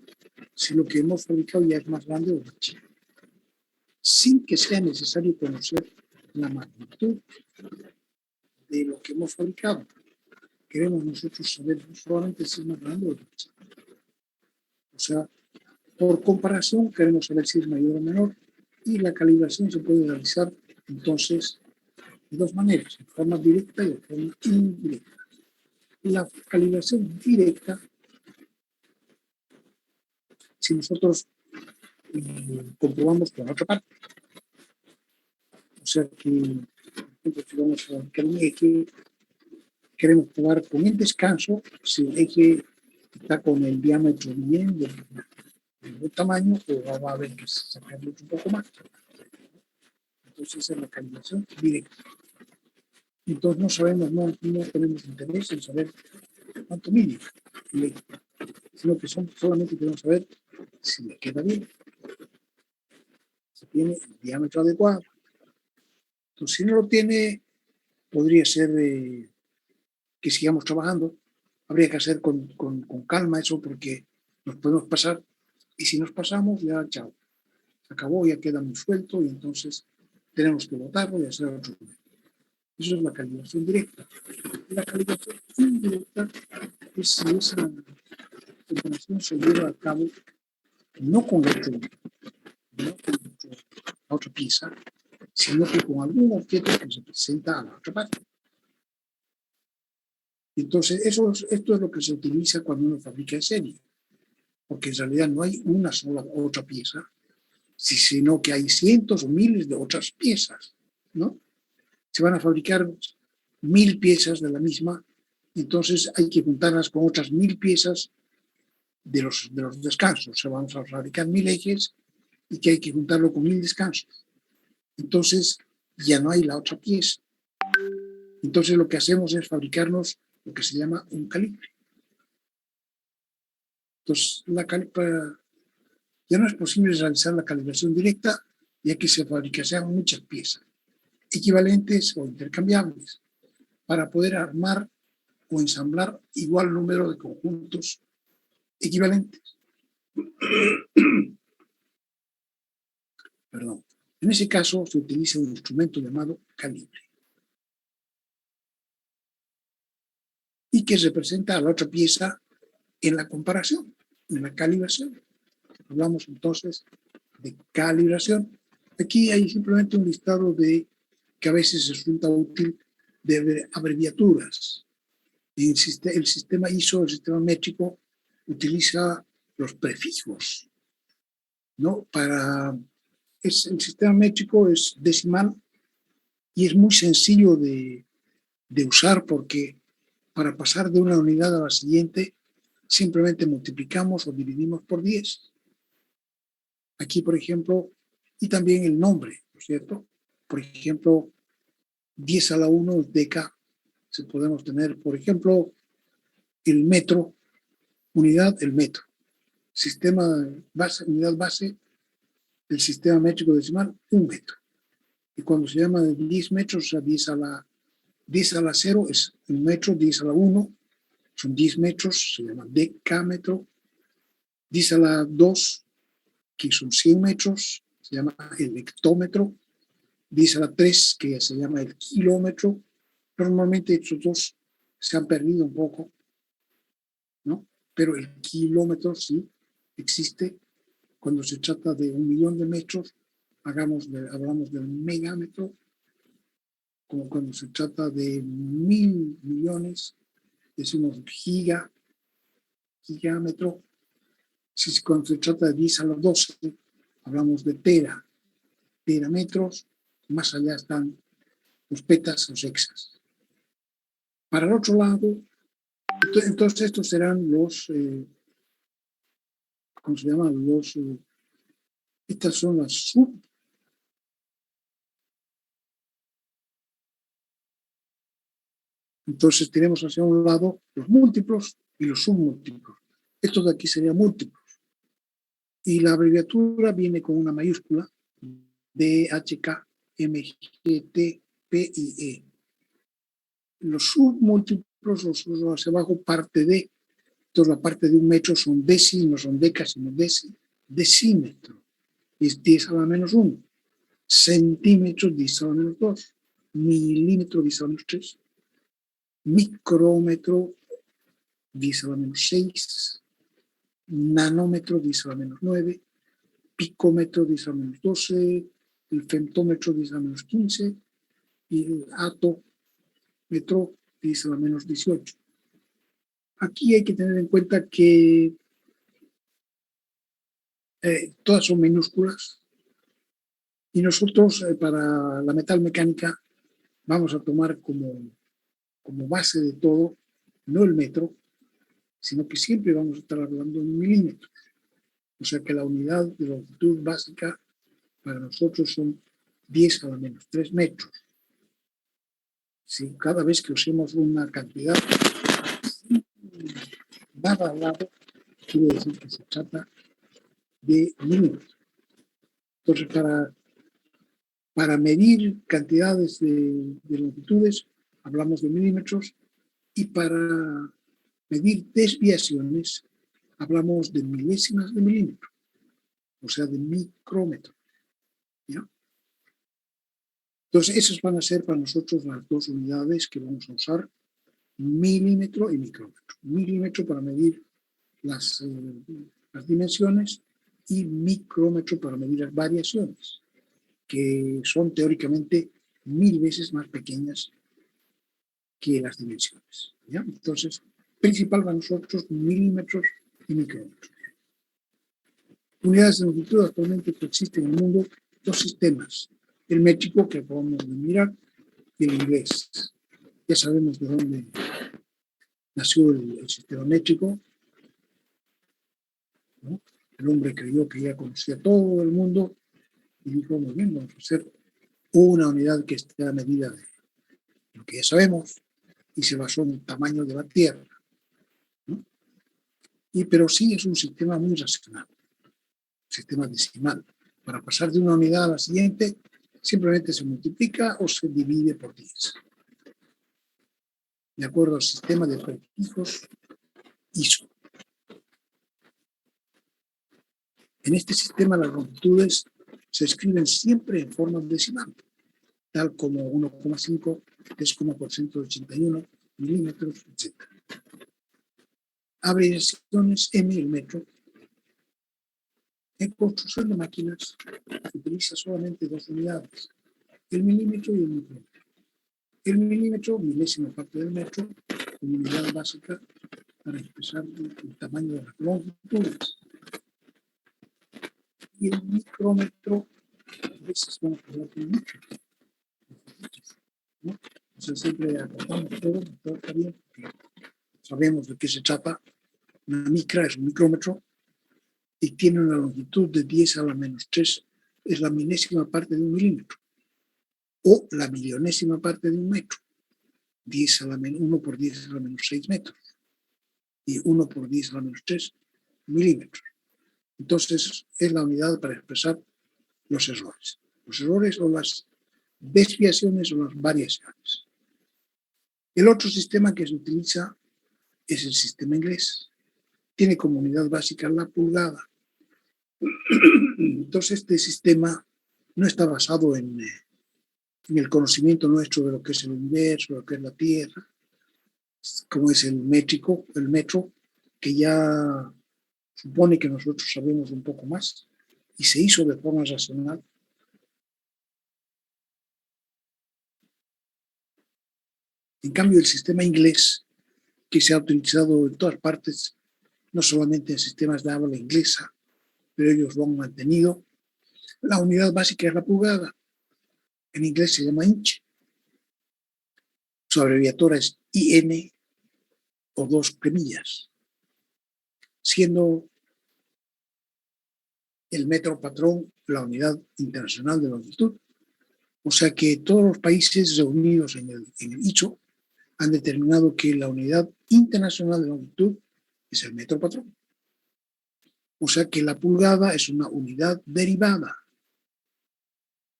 si lo que hemos fabricado ya es más grande o más chico, sin que sea necesario conocer la magnitud de lo que hemos fabricado. Queremos nosotros saber solamente si es más grande o más chico. O sea, por comparación queremos saber si es mayor o menor y la calibración se puede realizar entonces de dos maneras, de forma directa y de forma indirecta. La calibración directa, si nosotros comprobamos con otra parte, o sea que, por ejemplo, si vamos a fabricar un eje queremos probar con el descanso si el eje está con el diámetro bien del buen tamaño o va a haber que sacarle un poco más. Entonces esa es la calibración directa. Entonces no sabemos, no tenemos interés en saber cuánto mide, sino que solamente queremos saber si le queda bien, si tiene el diámetro adecuado. Entonces si no lo tiene, podría ser que sigamos trabajando. Habría que hacer con calma eso porque nos podemos pasar y si nos pasamos ya chao, se acabó, ya queda muy suelto y entonces tenemos que botarlo y hacer otro. Eso es la calibración directa. La calibración indirecta es si esa operación se lleva a cabo no con la otra pieza, sino que con algún objeto que se presenta a la otra parte. Entonces, esto es lo que se utiliza cuando uno fabrica en serie, porque en realidad no hay una sola otra pieza, sino que hay cientos o miles de otras piezas, ¿no? Se van a fabricar 1000 piezas de la misma, entonces hay que juntarlas con otras 1000 piezas de los descansos. Se van a fabricar 1000 ejes y que hay que juntarlo con 1000 descansos. Entonces ya no hay la otra pieza. Entonces lo que hacemos es fabricarnos lo que se llama un calibre. Entonces ya no es posible realizar la calibración directa, ya que se fabrican muchas piezas equivalentes o intercambiables para poder armar o ensamblar igual número de conjuntos equivalentes. Perdón. En ese caso se utiliza un instrumento llamado calibre y que representa a la otra pieza en la comparación, en la calibración. Hablamos entonces de calibración. Aquí hay simplemente un listado que a veces resulta útil de abreviaturas. El sistema ISO, el sistema métrico, utiliza los prefijos, ¿no? El sistema métrico es decimal y es muy sencillo de usar porque para pasar de una unidad a la siguiente simplemente multiplicamos o dividimos por 10. Aquí, por ejemplo, y también el nombre, ¿no es cierto? Por ejemplo, 10 a la 1 es deca. Si podemos tener, por ejemplo, el metro, unidad, el metro. Sistema base, unidad base, el sistema métrico decimal, 1 metro. Y cuando se llama de 10 metros, o sea, 10 a la 0 es 1 metro, 10 a la 1 son 10 metros, se llama decámetro. 10 a la 2, que son 100 metros, se llama el hectómetro. 10 a la 3, que se llama el kilómetro. Normalmente estos dos se han perdido un poco, ¿no? Pero el kilómetro sí existe. Cuando se trata de 1.000.000 de metros, hablamos del megámetro. Como cuando se trata de 1.000 millones, decimos gigámetro. Cuando se trata de 10 a la 12, hablamos de terametros. Más allá están los petas, los hexas. Para el otro lado, entonces estos serán los, ¿cómo se llaman? Estas son las Entonces tenemos hacia un lado los múltiplos y los submúltiplos. Estos de aquí serían múltiplos. Y la abreviatura viene con una mayúscula, D, H, K, M, G, T, P y E. Los submúltiplos, los hacia abajo, parte de. Entonces la parte de 1 metro son deci, no son decas, sino decímetro. Es 10 a la menos 1. Centímetros, 10 a la menos 2. Milímetro, 10 a la menos 3. Micrómetro, 10 a la menos 6. Nanómetro, 10 a la menos 9. Picómetro, 10 a la menos 12. El femtómetro, 10 a la menos 15. Y el atómetro, 10 a la menos 18. Aquí hay que tener en cuenta que todas son minúsculas y nosotros para la metalmecánica vamos a tomar como como base de todo, no el metro, sino que siempre vamos a estar hablando en milímetros. O sea que la unidad de longitud básica para nosotros son 10 a la menos 3 metros. Si cada vez que usemos una cantidad nada al lado, quiere decir que se trata de milímetros. Entonces, para medir cantidades de longitudes, hablamos de milímetros, y para medir desviaciones, hablamos de milésimas de milímetro, o sea, de micrómetro. ¿Ya? Entonces, esas van a ser para nosotros las dos unidades que vamos a usar, milímetro y micrómetro. Milímetro para medir las dimensiones y micrómetro para medir las variaciones, que son teóricamente 1000 veces más pequeñas que las dimensiones. ¿Ya? Entonces, principal para nosotros, milímetros y micrómetros. Unidades de longitud actualmente existen en el mundo dos sistemas, el métrico que acabamos de mirar y el inglés. Ya sabemos de dónde nació el sistema métrico, ¿no? El hombre creyó que ya conocía todo el mundo y dijo, muy bien, vamos a hacer una unidad que esté a medida de lo que ya sabemos, y se basó en el tamaño de la Tierra, ¿no? Pero sí es un sistema muy racional, sistema decimal. Para pasar de una unidad a la siguiente, simplemente se multiplica o se divide por 10. De acuerdo al sistema de prefijos ISO. En este sistema las longitudes se escriben siempre en forma decimal, tal como 1,5, 3,481 milímetros, etc. Abreviaciones M, el metro. En construcción de máquinas se utiliza solamente dos unidades, el milímetro y el micrómetro. El milímetro, milésima parte del metro, como unidad básica para expresar el tamaño de las longitudes. Y el micrómetro, a veces vamos a hablar de mucho, ¿no? O sea, siempre acordamos todo está bien, porque sabemos de qué se trata. Una micra es un micrómetro y tiene una longitud de 10 a la menos 3, es la milésima parte de un milímetro, o la millonésima parte de un metro, 1 por 10 a la menos 6 metros, y 1 por 10 a la menos 3 milímetros. Entonces, es la unidad para expresar los errores. Los errores o las desviaciones o las variaciones. El otro sistema que se utiliza es el sistema inglés. Tiene como unidad básica la pulgada. Entonces, este sistema no está basado en el conocimiento nuestro de lo que es el universo, lo que es la Tierra, como es el métrico, el metro, que ya supone que nosotros sabemos un poco más y se hizo de forma racional. En cambio, el sistema inglés, que se ha utilizado en todas partes, no solamente en sistemas de habla inglesa, pero ellos lo han mantenido, la unidad básica es la pulgada. En inglés se llama inch. Su abreviatura es IN o 2 comillas, siendo el metro patrón la unidad internacional de longitud. O sea que todos los países reunidos en el ISO han determinado que la unidad internacional de longitud es el metro patrón. O sea que la pulgada es una unidad derivada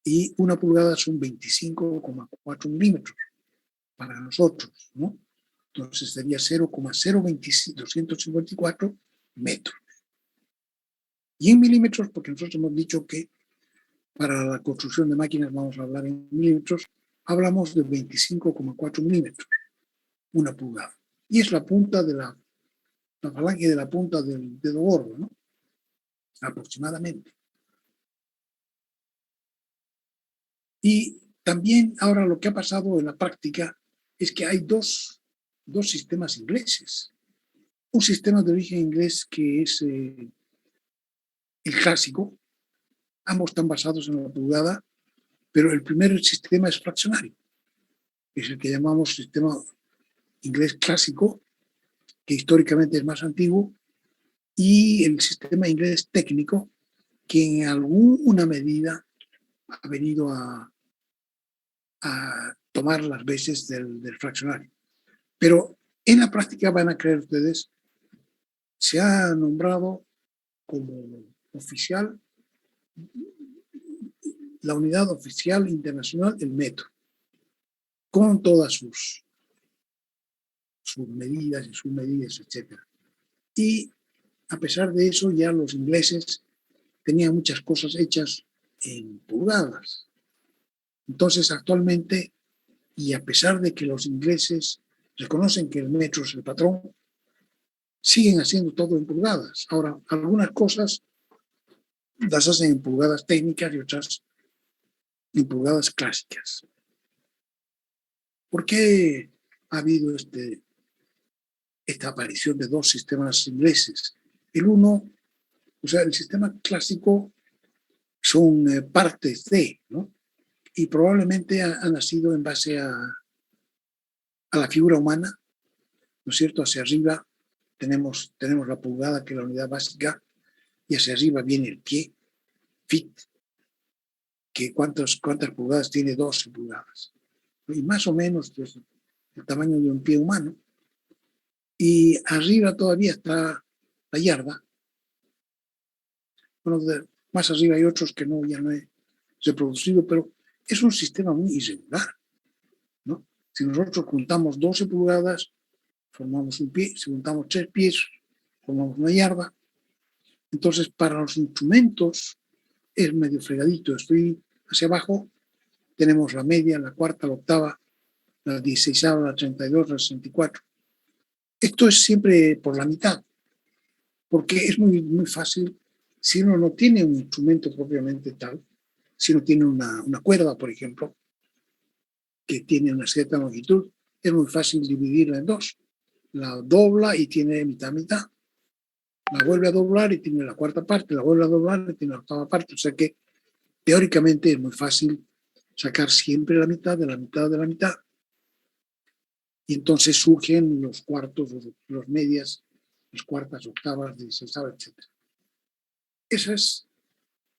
y una pulgada son 25,4 milímetros para nosotros, ¿no? Entonces sería 0,0254 metros. Y en milímetros, porque nosotros hemos dicho que para la construcción de máquinas vamos a hablar en milímetros, hablamos de 25,4 milímetros, una pulgada. Y es la punta de la falange de la punta del dedo gordo, ¿no? Aproximadamente. Y también ahora lo que ha pasado en la práctica es que hay dos sistemas ingleses. Un sistema de origen inglés que es el clásico, ambos están basados en la pulgada, pero el primer sistema es fraccionario, es el que llamamos sistema inglés clásico, que históricamente es más antiguo, y el sistema inglés técnico, que en alguna medida ha venido a tomar las bases del fraccionario. Pero en la práctica, van a creer ustedes, se ha nombrado como oficial, la unidad oficial internacional, el metro, con todas sus medidas y submedidas, etc. Y a pesar de eso, ya los ingleses tenían muchas cosas hechas en pulgadas. Entonces, actualmente, y a pesar de que los ingleses reconocen que el metro es el patrón, siguen haciendo todo en pulgadas. Ahora, algunas cosas las hacen en pulgadas técnicas y otras en pulgadas clásicas. ¿Por qué ha habido esta aparición de dos sistemas ingleses? El uno, o sea, el sistema clásico son partes de, ¿no? Y probablemente ha nacido en base a la figura humana, ¿no es cierto? Hacia arriba tenemos la pulgada, que es la unidad básica, y hacia arriba viene el pie, feet, que cuántas pulgadas tiene, 12 pulgadas. Y más o menos pues, el tamaño de un pie humano. Y arriba todavía está la yarda. Bueno, más arriba hay otros que ya no he reproducido, pero es un sistema muy irregular, ¿no? Si nosotros juntamos 12 pulgadas, formamos un pie. Si juntamos 3 pies, formamos una yarda. Entonces, para los instrumentos es medio fregadito. Estoy hacia abajo, tenemos la media, la cuarta, la octava, la 16ª, la 32, la 64. Esto es siempre por la mitad, porque es muy, muy fácil. Si uno no tiene un instrumento propiamente tal, si uno tiene una cuerda, por ejemplo, que tiene una cierta longitud, es muy fácil dividirla en dos. La dobla y tiene mitad. La vuelve a doblar y tiene la cuarta parte, la vuelve a doblar y tiene la octava parte. O sea que teóricamente es muy fácil sacar siempre la mitad de la mitad de la mitad. Y entonces surgen los cuartos, los medias, las cuartas, octavas, 16ª, etc. Ese es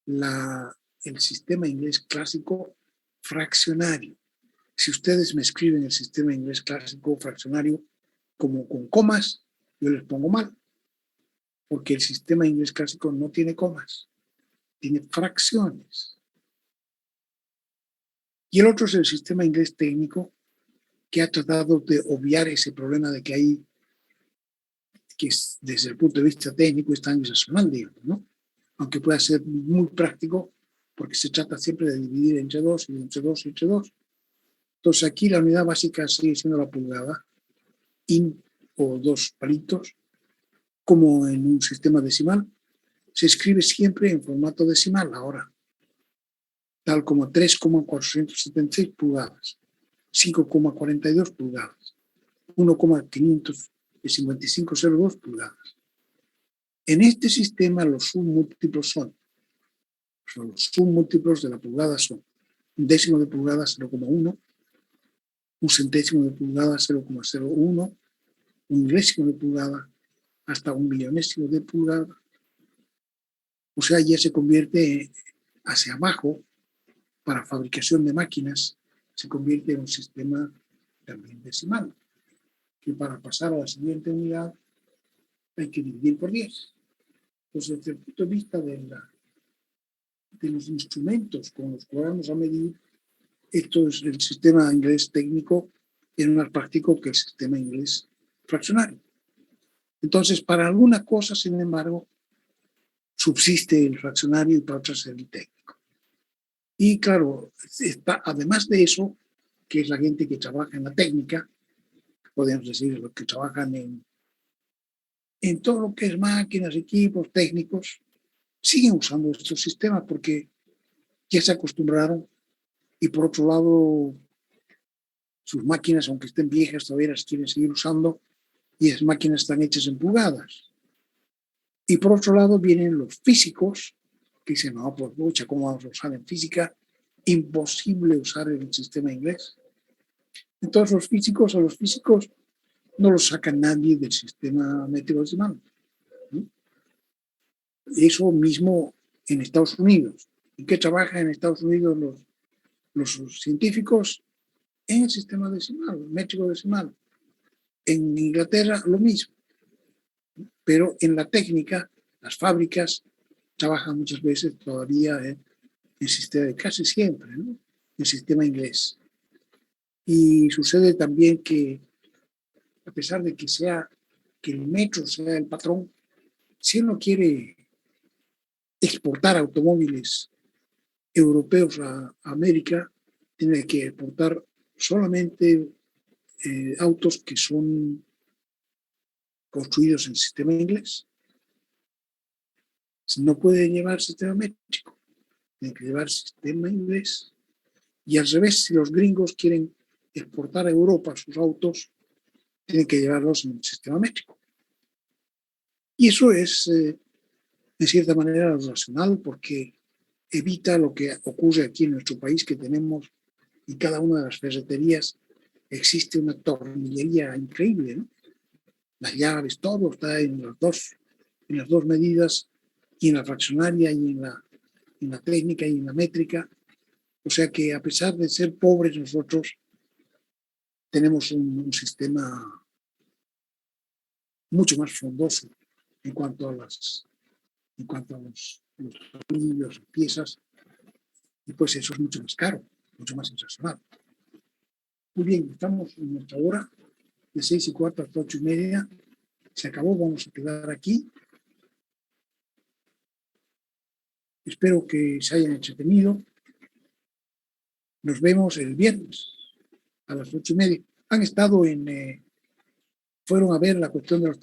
el sistema inglés clásico fraccionario. Si ustedes me escriben el sistema inglés clásico fraccionario como con comas, yo les pongo mal, porque el sistema inglés clásico no tiene comas, tiene fracciones. Y el otro es el sistema inglés técnico, que ha tratado de obviar ese problema de que hay, que desde el punto de vista técnico está irracional, ¿no? Aunque pueda ser muy práctico, porque se trata siempre de dividir entre dos y entre dos y entre dos. Entonces aquí la unidad básica sigue siendo la pulgada, o 2 palitos, como en un sistema decimal. Se escribe siempre en formato decimal ahora, tal como 3,476 pulgadas, 5,42 pulgadas, 1,55502 pulgadas. En este sistema los submúltiplos son los submúltiplos de la pulgada son un décimo de pulgada 0,1, un centésimo de pulgada 0,01, un milésimo de pulgada hasta un millonésimo de pulgada. O sea, ya se convierte hacia abajo, para fabricación de máquinas, se convierte en un sistema también decimal, que para pasar a la siguiente unidad hay que dividir por 10. Entonces, desde el punto de vista de los instrumentos con los que vamos a medir, esto es el sistema inglés técnico, es más práctico que el sistema inglés fraccionario. Entonces, para alguna cosa, sin embargo, subsiste el fraccionario y para otras el técnico. Y claro, además de eso, que es la gente que trabaja en la técnica, podemos decir los que trabajan en todo lo que es máquinas, equipos, técnicos, siguen usando estos sistemas porque ya se acostumbraron, y por otro lado, sus máquinas, aunque estén viejas, todavía las quieren seguir usando, y esas máquinas están hechas en pulgadas. Y por otro lado vienen los físicos, que dicen, no, pues mucha, ¿cómo vamos a usar en física? Imposible usar el sistema inglés. Entonces a los físicos no lo saca nadie del sistema métrico decimal, ¿no? Eso mismo en Estados Unidos. ¿En qué trabajan en Estados Unidos los científicos? En el sistema decimal, métrico decimal. En Inglaterra lo mismo. Pero en la técnica, las fábricas trabajan muchas veces todavía en sistema, casi siempre, ¿no? En sistema inglés. Y sucede también que, a pesar de que el metro sea el patrón, si uno quiere exportar automóviles europeos a América, tiene que exportar solamente autos que son construidos en sistema inglés. No puede llevar sistema métrico, tiene que llevar sistema inglés. Y al revés, si los gringos quieren exportar a Europa sus autos, tienen que llevarlos en el sistema métrico. Y eso es, de cierta manera, racional, porque evita lo que ocurre aquí en nuestro país, que tenemos en cada una de las ferreterías existe una tornillería increíble, ¿no? Las llaves, todo está en las dos medidas, y en la fraccionaria, y en la técnica, y en la métrica. O sea que, a pesar de ser pobres nosotros, tenemos un sistema mucho más frondoso en cuanto a los tornillos, piezas, y pues eso es mucho más caro, mucho más irracional. Muy bien, estamos en nuestra hora, de 6:15 hasta 8:30. Se acabó, vamos a quedar aquí. Espero que se hayan entretenido. Nos vemos el viernes a las 8:30. Han estado fueron a ver la cuestión de los